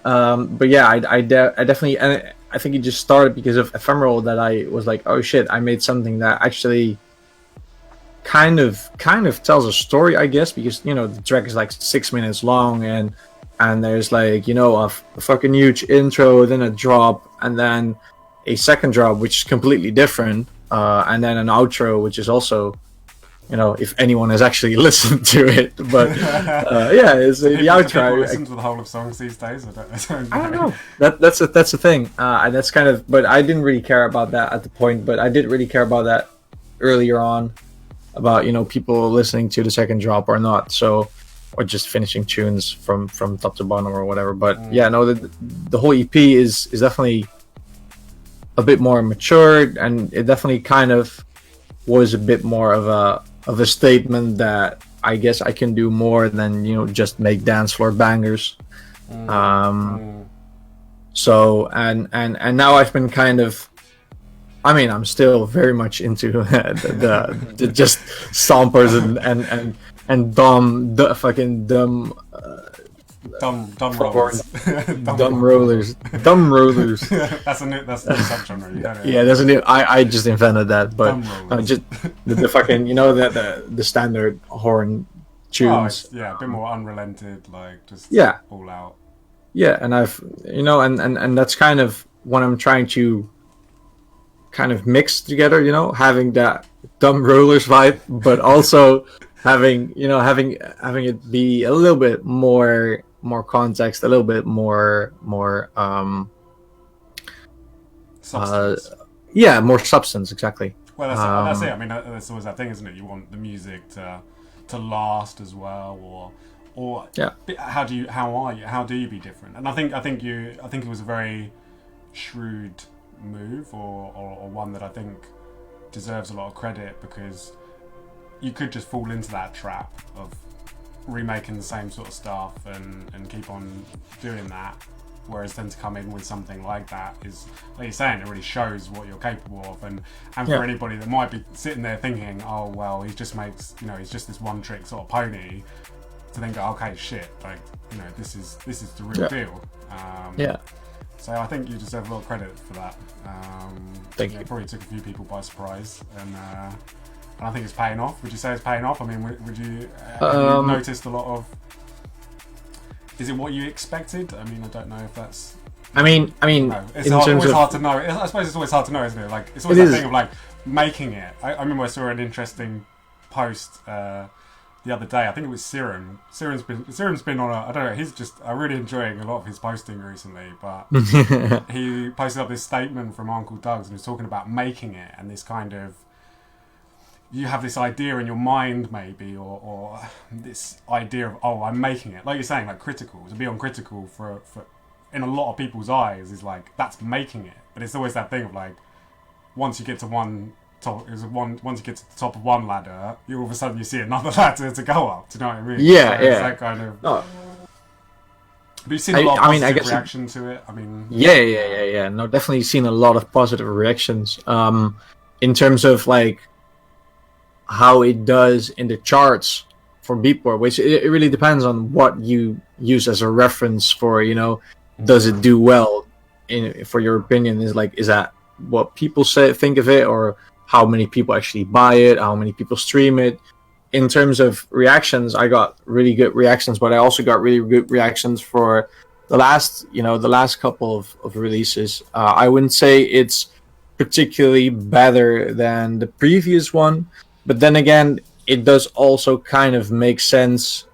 But yeah, I definitely, and I think it just started because of Ephemeral, that I was like, oh shit, I made something that actually kind of tells a story, I guess, because, you know, the track is like 6 minutes long, and there's like, you know, a fucking huge intro, then a drop, and then a second drop which is completely different, and then an outro which is also, you know, if anyone has actually listened to it, but yeah, it's the outro. Listen to the whole of songs these days. I don't know. That's the thing, and that's kind of. But I didn't really care about that at the point. But I did really care about that earlier on, about, you know, people listening to the second drop or not. So, or just finishing tunes from top to bottom or whatever. But yeah, no, the whole EP is definitely a bit more matured, and it definitely kind of was a bit more of a statement that I guess I can do more than, you know, just make dance floor bangers. So and now I've been kind of, I mean, I'm still very much into the just stompers and dumb rollers. Dumb rollers. That's a subgenre. Yeah, that's a new. I just invented that, but just the fucking, you know, the standard horn tunes. A bit more unrelented, like just all out. Yeah, and I've, you know, and that's kind of what I'm trying to kind of mix together, you know, having that dumb rollers vibe, but also having it be a little bit more context, a little bit more substance. More substance, exactly. Well, that's it. I mean, that's always that thing, isn't it? You want the music to last as well, or how do you be different? And I think it was a very shrewd move, or one that I think deserves a lot of credit, because you could just fall into that trap of remaking the same sort of stuff and keep on doing that, whereas then to come in with something like that is, like you're saying, it really shows what you're capable of, and for anybody that might be sitting there thinking, oh well, he just makes, you know, he's just this one trick sort of pony, to then go, okay, shit, like, you know, this is the real deal. So I think you deserve a lot of credit for that. Thank you. It probably took a few people by surprise, and and I think it's paying off. Would you say it's paying off? I mean, would you have you Um, noticed a lot of? Is it what you expected? I mean, I don't know if that's. I mean, No, it's in hard, terms always of, hard to know. I suppose it's always hard to know, isn't it? Like it's always it that is. thing of like making it. I remember I saw an interesting post the other day. I think it was Siren. Siren's been on a. I don't know. He's just. I'm really enjoying a lot of his posting recently. But he posted up this statement from Uncle Doug's and he was talking about making it and this kind of. You have this idea in your mind, maybe, or this idea of, oh, I'm making it. Like you're saying, like critical. To be on critical for in a lot of people's eyes is like that's making it. But it's always that thing of like, once you get to once you get to the top of one ladder, you all of a sudden you see another ladder to go up. Do you know what I mean? Yeah, so yeah. It's that kind of. No, But you've seen a lot of I mean, I positive guess reaction to it. I mean, yeah. No, definitely seen a lot of positive reactions. In terms of like how it does in the charts for Beatport, which it really depends on what you use as a reference for. Does it do well? For your opinion, is that what people think of it, or how many people actually buy it, how many people stream it? In terms of reactions, I got really good reactions, but I also got really good reactions for the last couple of releases. I wouldn't say it's particularly better than the previous one, but then again, it does also kind of make sense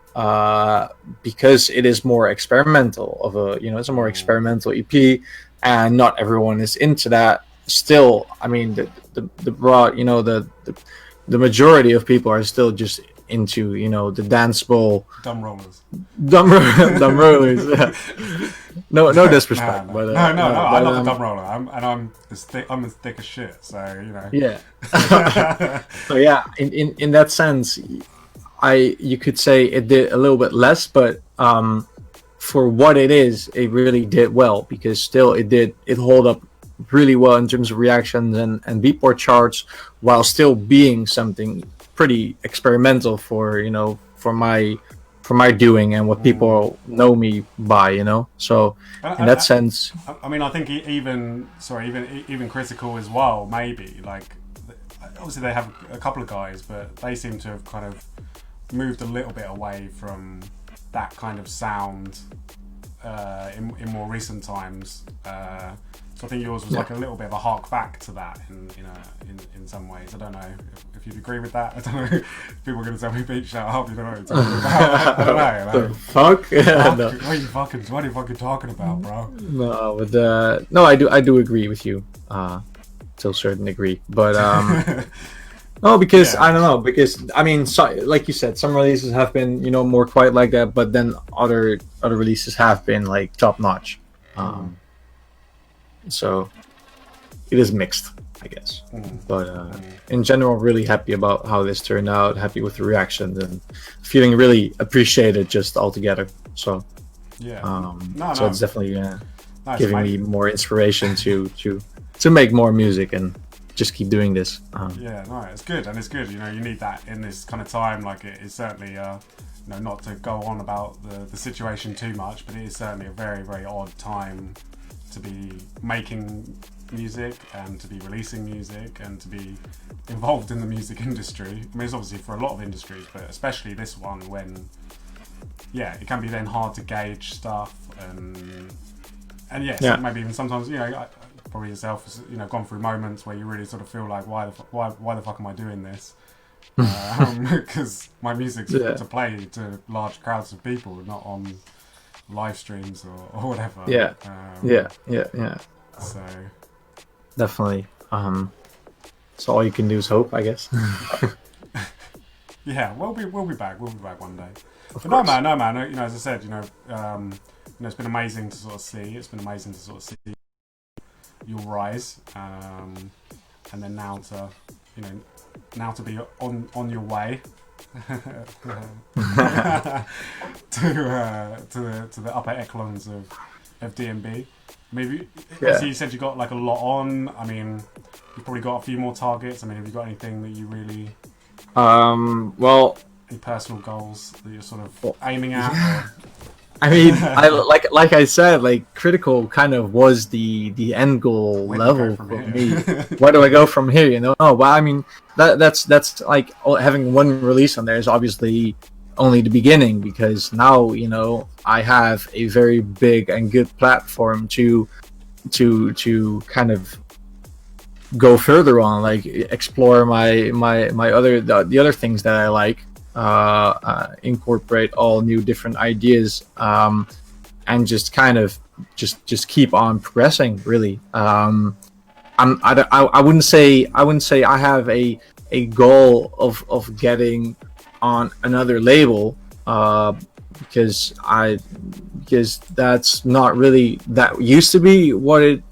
because it is more experimental. It's a more experimental EP, and not everyone is into that. Still, I mean, the broad, the majority of people are still just into the dance ball dumb rollers. dumb rollers. Yeah. No disrespect, No. but I love the dumb roller. I'm as thick as shit. So yeah. So yeah, in that sense, you could say it did a little bit less, but for what it is, it really did well, because still it hold up really well in terms of reactions and Beatport charts, while still being something pretty experimental for my doing and what people know me by. So in that sense, I mean, I think even critical as well. Maybe like obviously they have a couple of guys, but they seem to have kind of moved a little bit away from that kind of sound in more recent times. So I think yours was like a little bit of a hark back to that in some ways. I don't know if you'd agree with that. I don't know if people are going to tell me, "Beat, shut up," you know what I'm talking about. I don't know. Like, the fuck? No. What are you fucking talking about, bro? No, but no, I do agree with you to a certain degree, but no, because I don't know, because I mean, like you said, some releases have been more quiet like that, but then other releases have been like top notch. So it is mixed, I guess. But in general, really happy about how this turned out. Happy with the reactions and feeling really appreciated just altogether. So yeah, so it's definitely Nice, giving me more inspiration to make more music and just keep doing this. Yeah, no, it's good, and it's good. You need that in this kind of time. Like it is certainly, not to go on about the situation too much, but it is certainly a very, very odd time to be making music and to be releasing music and to be involved in the music industry. I mean, it's obviously for a lot of industries, but especially this one when, it can be then hard to gauge stuff and yes, maybe even sometimes, probably yourself has, gone through moments where you really sort of feel like, why the fuck am I doing this? Because my music's to play to large crowds of people, not on live streams or whatever. Yeah. So Definitely. So all you can do is hope, I guess. Yeah, we'll be back. We'll be back one day. But no, man. As I said, it's been amazing to sort of see. It's been amazing to sort of see your rise, and then now to be on your way to the upper echelons of DMB. Maybe so you said you got like a lot on. I mean, you've probably got a few more targets. I mean, have you got anything that you really well, any personal goals that you're sort of aiming at? I mean, I like I said, like critical kind of was the end goal Where do you go level from for here? me. Where do I go from here? You know, no, but I mean that's like having one release on there is obviously only the beginning because now I have a very big and good platform to kind of go further on, like explore my other the other things that I like, incorporate all new different ideas, and just kind of just keep on progressing. Really, I wouldn't say I have a goal of getting on another label, because because that's not really that used to be what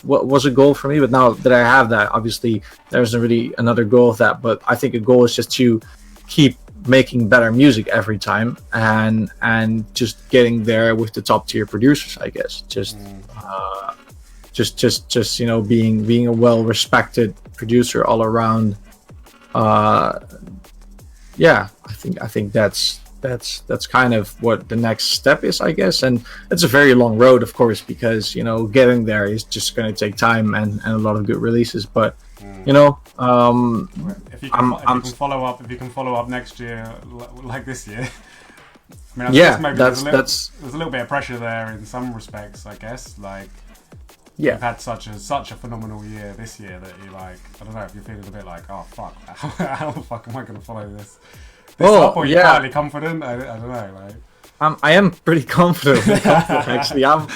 was a goal for me. But now that I have that, obviously there isn't really another goal of that. But I think a goal is just to keep making better music every time, and just getting there with the top tier producers, I guess. Just being a well respected producer all around. uh yeah, I think that's kind of what the next step is, I guess. And it's a very long road, of course, because getting there is just going to take time and a lot of good releases. But you know If you I'm if you can follow up next year like this year, I mean, I yeah, guess maybe that's there's a little bit of pressure there in some respects. I guess like yeah. you've had such a phenomenal year this year that you like. I don't know if you're feeling a bit like, oh fuck, how the fuck am I going to follow this up? Or you're quietly confident? I don't know. Like, I am pretty confident actually. I'm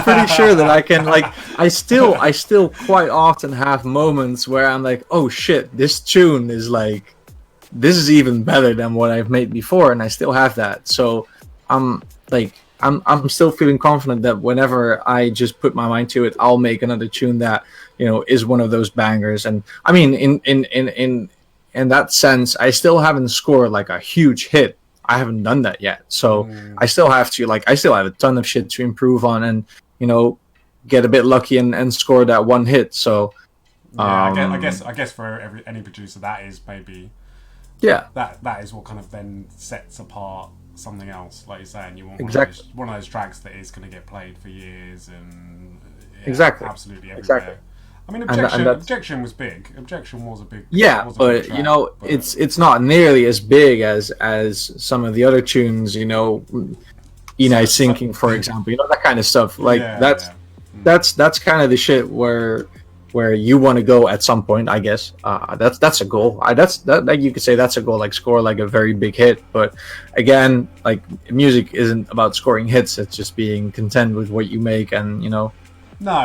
pretty sure that I can, like, I still quite often have moments where I'm like, oh shit, this tune is like, this is even better than what I've made before, and I still have that. So I'm like, I'm still feeling confident that whenever I just put my mind to it, I'll make another tune that is one of those bangers. And I mean, in that sense, I still haven't scored like a huge hit. I haven't done that yet. So I still have to, like, I still have a ton of shit to improve on, and get a bit lucky and score that one hit. So yeah, I guess for any producer, that is maybe yeah, that is what kind of then sets apart something else. Like you're saying, you want exactly. one of those tracks that is going to get played for years and Exactly. absolutely everywhere. Exactly. I mean, And objection was big. Objection was a big yeah, was a big but track, but it's not nearly as big as some of the other tunes. Enei Sinking, for example. That kind of stuff. Like yeah, that's yeah. that's kind of the shit where you want to go at some point, I guess. That's a goal. That, like, you could say that's a goal, like score like a very big hit. But again, like, music isn't about scoring hits. It's just being content with what you make, and No,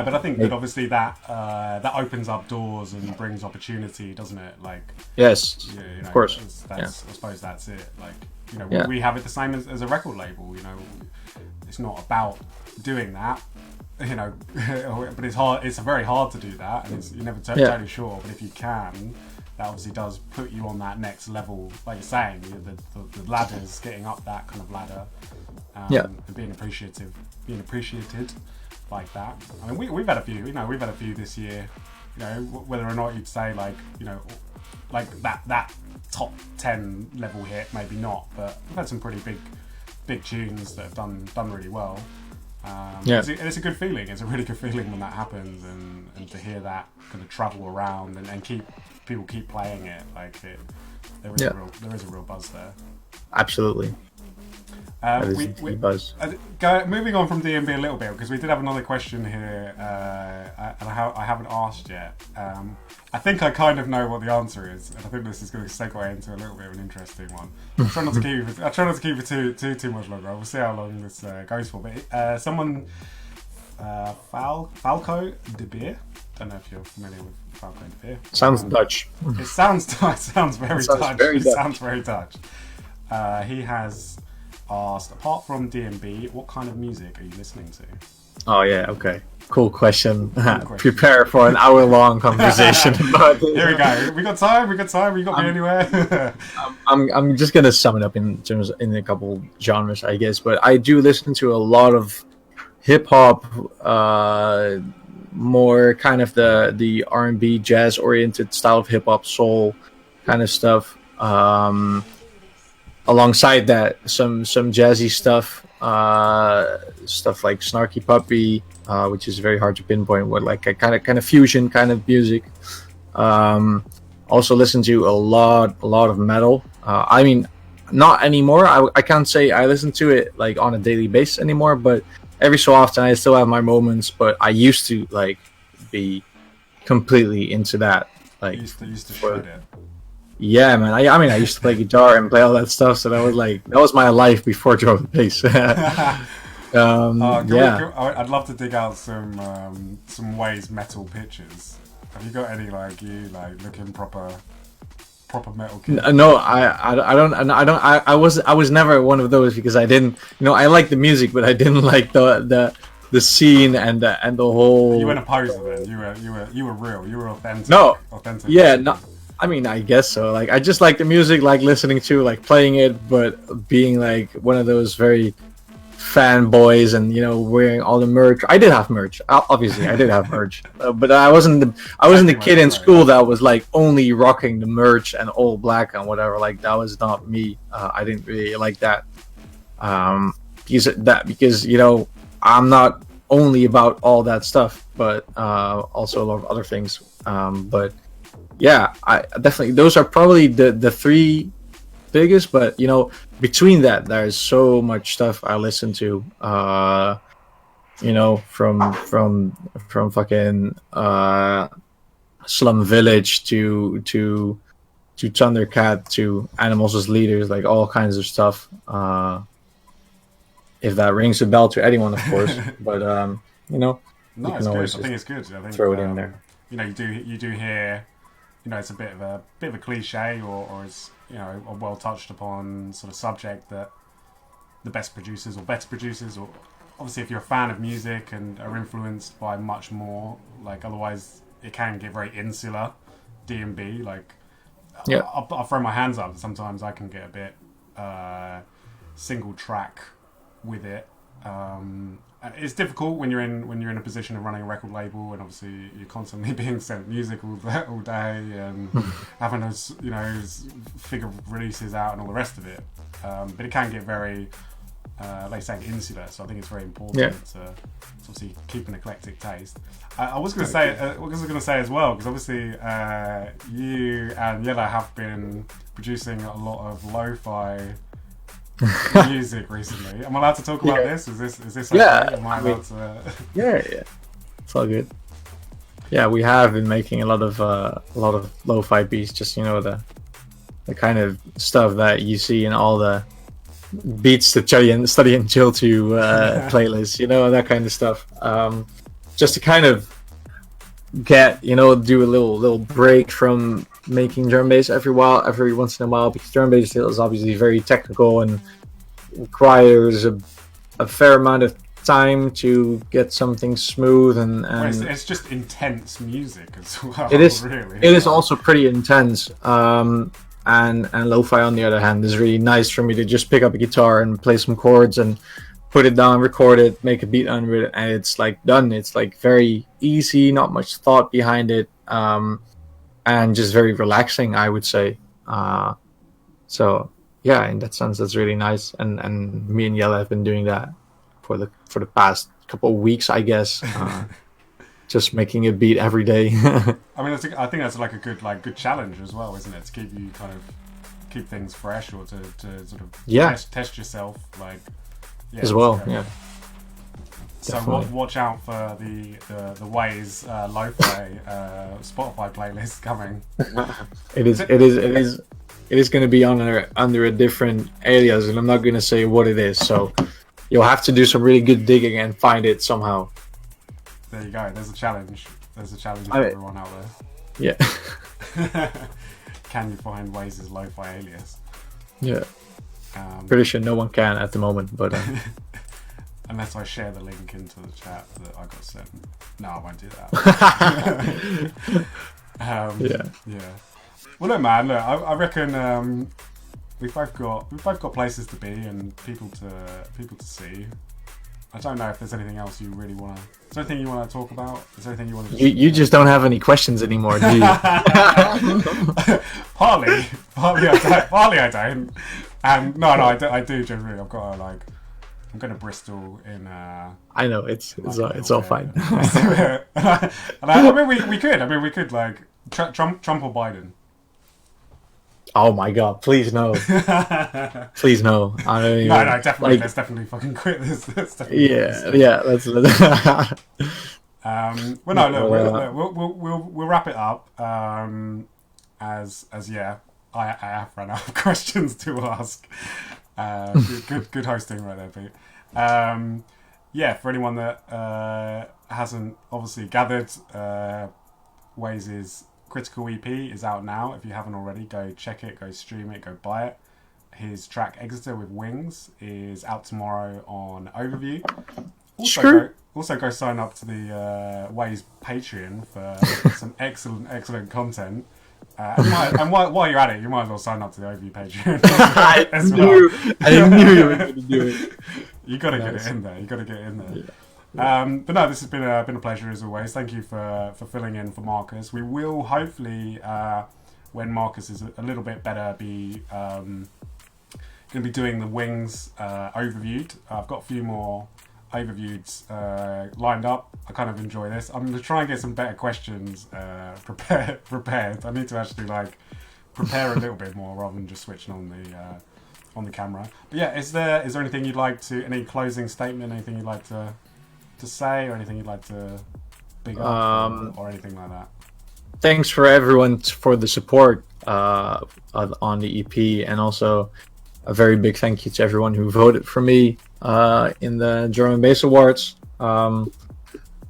but I think that obviously that opens up doors and brings opportunity, doesn't it? Like, yes, of course. I suppose that's it. Like, Yeah. we have it the same as a record label. It's not about doing that. But it's hard. It's very hard to do that, and you're never totally sure. But if you can, that obviously does put you on that next level. Like you're saying, the ladders, getting up that kind of ladder, and being appreciated like that. I mean, we've had a few. We've had a few this year. Whether or not you'd say like that top 10 level hit, maybe not. But we've had some pretty big tunes that have done really well. It's a good feeling. It's a really good feeling when that happens, and to hear that kind of travel around and people keep playing it. Like there is a real buzz there. Absolutely. We buzz. Moving on from DMB a little bit, because we did have another question here, and I haven't asked yet. I think I kind of know what the answer is, and I think this is going to segue into a little bit of an interesting one. I try not to keep it too much longer. We'll see how long this goes for. But someone, Falco de Beer. Don't know if you're familiar with Falco de Beer. Sounds Dutch. It sounds very Dutch. It sounds very Dutch. He has asked, apart from DMB, what kind of music are you listening to? Oh yeah, okay. Cool question. Prepare for an hour-long conversation about this. Here we go. We got time. You got me anywhere. I'm just gonna sum it up in a couple genres, I guess. But I do listen to a lot of hip hop, more kind of the R&B, jazz-oriented style of hip hop, soul kind of stuff. Alongside that, some jazzy stuff. stuff like Snarky Puppy, which is very hard to pinpoint. What like a kind of fusion kind of music. Also listen to a lot of metal. I mean, not anymore. I can't say I listen to it like on a daily basis anymore, but every so often I still have my moments. But I used to like be completely into that. Like used to shred it. yeah, man. I mean, I used to play guitar and play all that stuff, so that was my life before drum and bass. Yeah. I'd love to dig out some Waeys metal pictures. Have you got any like you like looking proper metal kid? No, I was never one of those because I didn't. I like the music, but I didn't like the scene and the whole. You weren't a poser then. You were real. You were authentic. No. Authentic. Yeah. No. I mean, I guess so. Like, I just like the music, like listening to, like playing it, but being like one of those very fanboys and wearing all the merch. I did have merch. Obviously, I did have merch, but I wasn't the kid in school that was like only rocking the merch and all black and whatever. Like that was not me. I didn't really like that. Because I'm not only about all that stuff, but also a lot of other things. But yeah, I definitely those are probably the three biggest, but between that there's so much stuff I listen to, from fucking Slum Village to Thundercat to Animals as Leaders, like all kinds of stuff, if that rings a bell to anyone, of course. But no, it's good. I think it's good. I think throw it in there. You do hear, it's a bit of a cliche, or it's a well touched upon sort of subject that the best producers or better producers, or obviously if you're a fan of music and are influenced by much more, like otherwise it can get very insular. D&B, like yeah, I'll throw my hands up. Sometimes I can get a bit single track with it. It's difficult when you're in a position of running a record label, and obviously you're constantly being sent music all day and having those figure releases out and all the rest of it. But it can get very like I say, insular. So I think it's very important to obviously keep an eclectic taste. I was going to say as well, because obviously you and Yella have been producing a lot of lo-fi music recently. Am I allowed to talk about this? Is this okay? Am I allowed to? Yeah, it's all good. Yeah, we have been making a lot of lo-fi beats. Just the kind of stuff that you see in all the beats to study and chill to playlists. That kind of stuff. Just to kind of get do a little break from making drum bass every once in a while, because drum bass is obviously very technical and requires a fair amount of time to get something smooth and it's just intense music as well. It is really. It is also pretty intense. And lo-fi on the other hand is really nice for me to just pick up a guitar and play some chords and put it down, record it, make a beat under it, and it's like done. It's like very easy, not much thought behind it, and just very relaxing, I would say. So yeah, in that sense, that's really nice. And me and Yella have been doing that for the past couple of weeks, I guess. Just making a beat every day. I mean, I think that's like a good challenge as well, isn't it? To keep you keep things fresh, or to sort of test yourself, like as well. Yeah. So Definitely. watch out for the Waeys lo-fi Spotify playlist coming. It is going to be under a different alias, and I'm not going to say what it is. So you'll have to do some really good digging and find it somehow. There you go. There's a challenge. For everyone out there. Yeah. Can you find Waeys' lo-fi alias? Yeah. Pretty sure no one can at the moment, but unless I share the link into the chat that I got sent. No, I won't do that. Yeah. Well, look, man. Look, I reckon we've both got places to be and people to see. I don't know if there's anything else you really want to... Is there anything you want to talk about? Is there anything you want to... You just don't have any questions anymore, do you? Partly I don't. And no, I do generally. I've got I'm going to Bristol in. I know it's all fine. And I mean, we could. I mean, we could like Trump or Biden. Oh my god! Please no. Please no. I don't even, No, definitely. like, Let's definitely fucking quit this. Let's definitely yeah. Let's. Well, no, look, we'll wrap it up. As yeah, I have run out of questions to ask. Good hosting right there, Pete. Yeah, for anyone that hasn't obviously gathered, Waeys' Critical EP is out now. If you haven't already, go check it, go stream it, go buy it. His track Exeter with Wings is out tomorrow on Overview. Also go sign up to the Waeys Patreon for some excellent content. And while you're at it, you might as well sign up to the Overview Patreon as well. I knew you were going to do it. You got to get it in there. Yeah. But no, this has been a pleasure as always. Thank you for filling in for Marcus. We will hopefully, when Marcus is a little bit better, be going to be doing the Wings overviewed. I've got a few more overviews lined up. I kind of enjoy this. I'm going to try and get some better questions prepared. I need to actually like prepare a little bit more rather than just switching on the camera. But yeah, is there anything you'd like to, any closing statement, anything you'd like to say, or anything you'd like to big up or anything like that? Thanks for everyone for the support on the EP, and also a very big thank you to everyone who voted for me in the Drum and Bass Awards.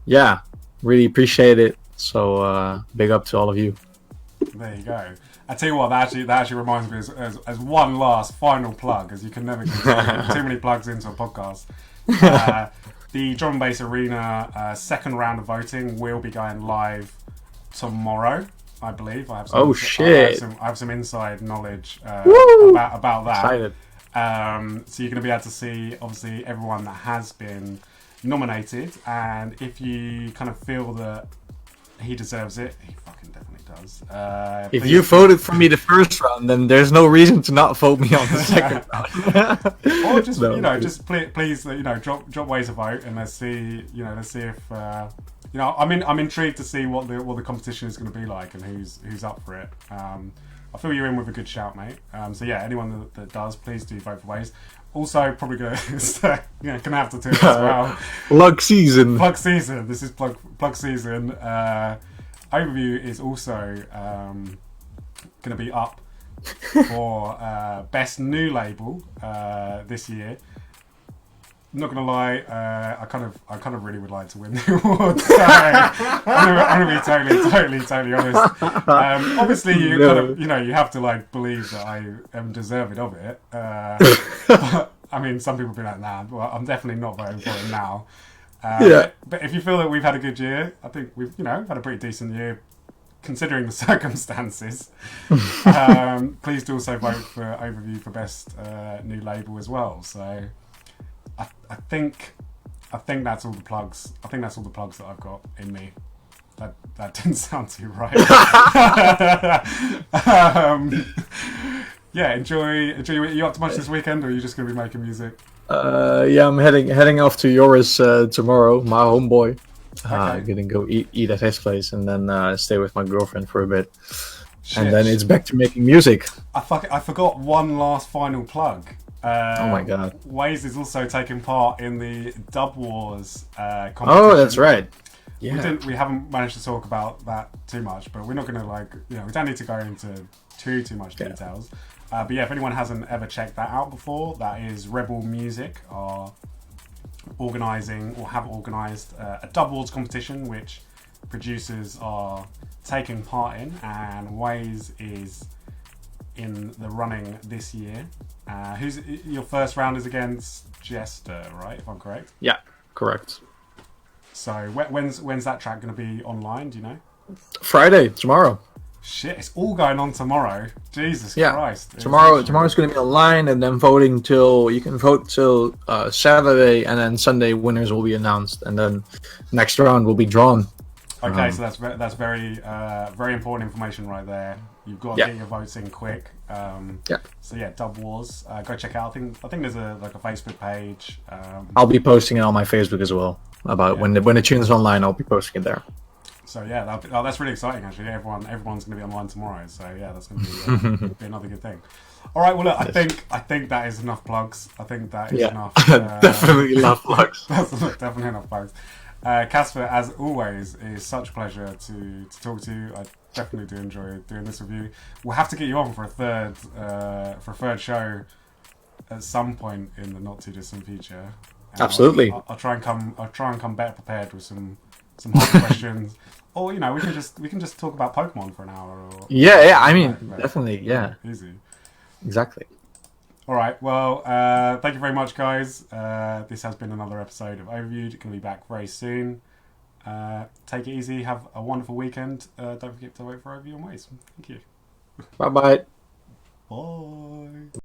Yeah, really appreciate it. So big up to all of you. There you go. I tell you what, that actually reminds me as one last final plug, as you can never get too many plugs into a podcast. The Drum and Bass Arena second round of voting will be going live tomorrow, I believe. I have some, I have some inside knowledge about that. Excited. So you're going to be able to see, obviously, everyone that has been nominated, and if you kind of feel that he deserves it, he fucking definitely does. If you voted for me the first round, then there's no reason to not vote me on the second round. Or just just please drop Waeys a vote, and let's see if I'm intrigued to see what the competition is going to be like and who's up for it. I feel you're in with a good shout, mate. So yeah, anyone that does, please do vote for Waeys. Also, probably gonna have to do it as well. Plug season. This is plug season. Overview is also gonna be up for best new label this year. I'm not gonna lie, I kind of really would like to win the award. So I'm gonna be totally honest. Obviously, you have to like believe that I am deserving of it. But, I mean, some people be like, nah, well, I'm definitely not voting for it now. But if you feel that we've had a good year, I think we've had a pretty decent year considering the circumstances. Please do also vote for Overview for best new label as well. So. I think that's all the plugs. I think that's all the plugs that I've got in me. That didn't sound too right. Yeah, enjoy. Are you up to much this weekend, or are you just going to be making music? Yeah, I'm heading off to Joris tomorrow. My homeboy. Okay. Gonna go eat at his place, and then stay with my girlfriend for a bit. Shit. And then it's back to making music. I forgot one last final plug. Oh my god. Waeys is also taking part in the Dub Wars competition. Oh, that's right. Yeah. We haven't managed to talk about that too much, but we're not going to we don't need to go into too much details. But yeah, if anyone hasn't ever checked that out before, that is Rebel Music are organising or have organised a Dub Wars competition, which producers are taking part in, and Waeys is in the running this year. Who's your first round is against Jester, right? If I'm correct. Yeah, correct. So when's that track going to be online? Do you know? Friday, tomorrow. Shit, it's all going on tomorrow. Jesus Christ! Tomorrow's going to be online, and then you can vote till Saturday, and then Sunday winners will be announced, and then next round will be drawn. Okay, so that's very very important information right there. You've got to Yeah. get your votes in quick. Yeah. So yeah, Dub Wars. Go check out. I think there's a Facebook page. I'll be posting it on my Facebook as well. About Yeah. when the tune is online, I'll be posting it there. So yeah, that's really exciting actually. Everyone's going to be online tomorrow. So yeah, that's going to be another good thing. All right. Well, look, I think that is enough plugs. I think that is enough. Definitely love plugs. That's definitely enough plugs. Casper, as always, is such a pleasure to talk to you. I definitely do enjoy doing this with you. We'll have to get you on for a third show at some point in the not too distant future. And Absolutely. I'll try and come better prepared with some hard questions. Or we can just talk about Pokemon for an hour. Or Yeah. I mean, definitely. Yeah. Easy. Exactly. All right. Well, thank you very much, guys. This has been another episode of Overviewed. Going to be back very soon. Take it easy. Have a wonderful weekend. Don't forget to vote for Overview on Waeys. Thank you. Bye-bye. Bye.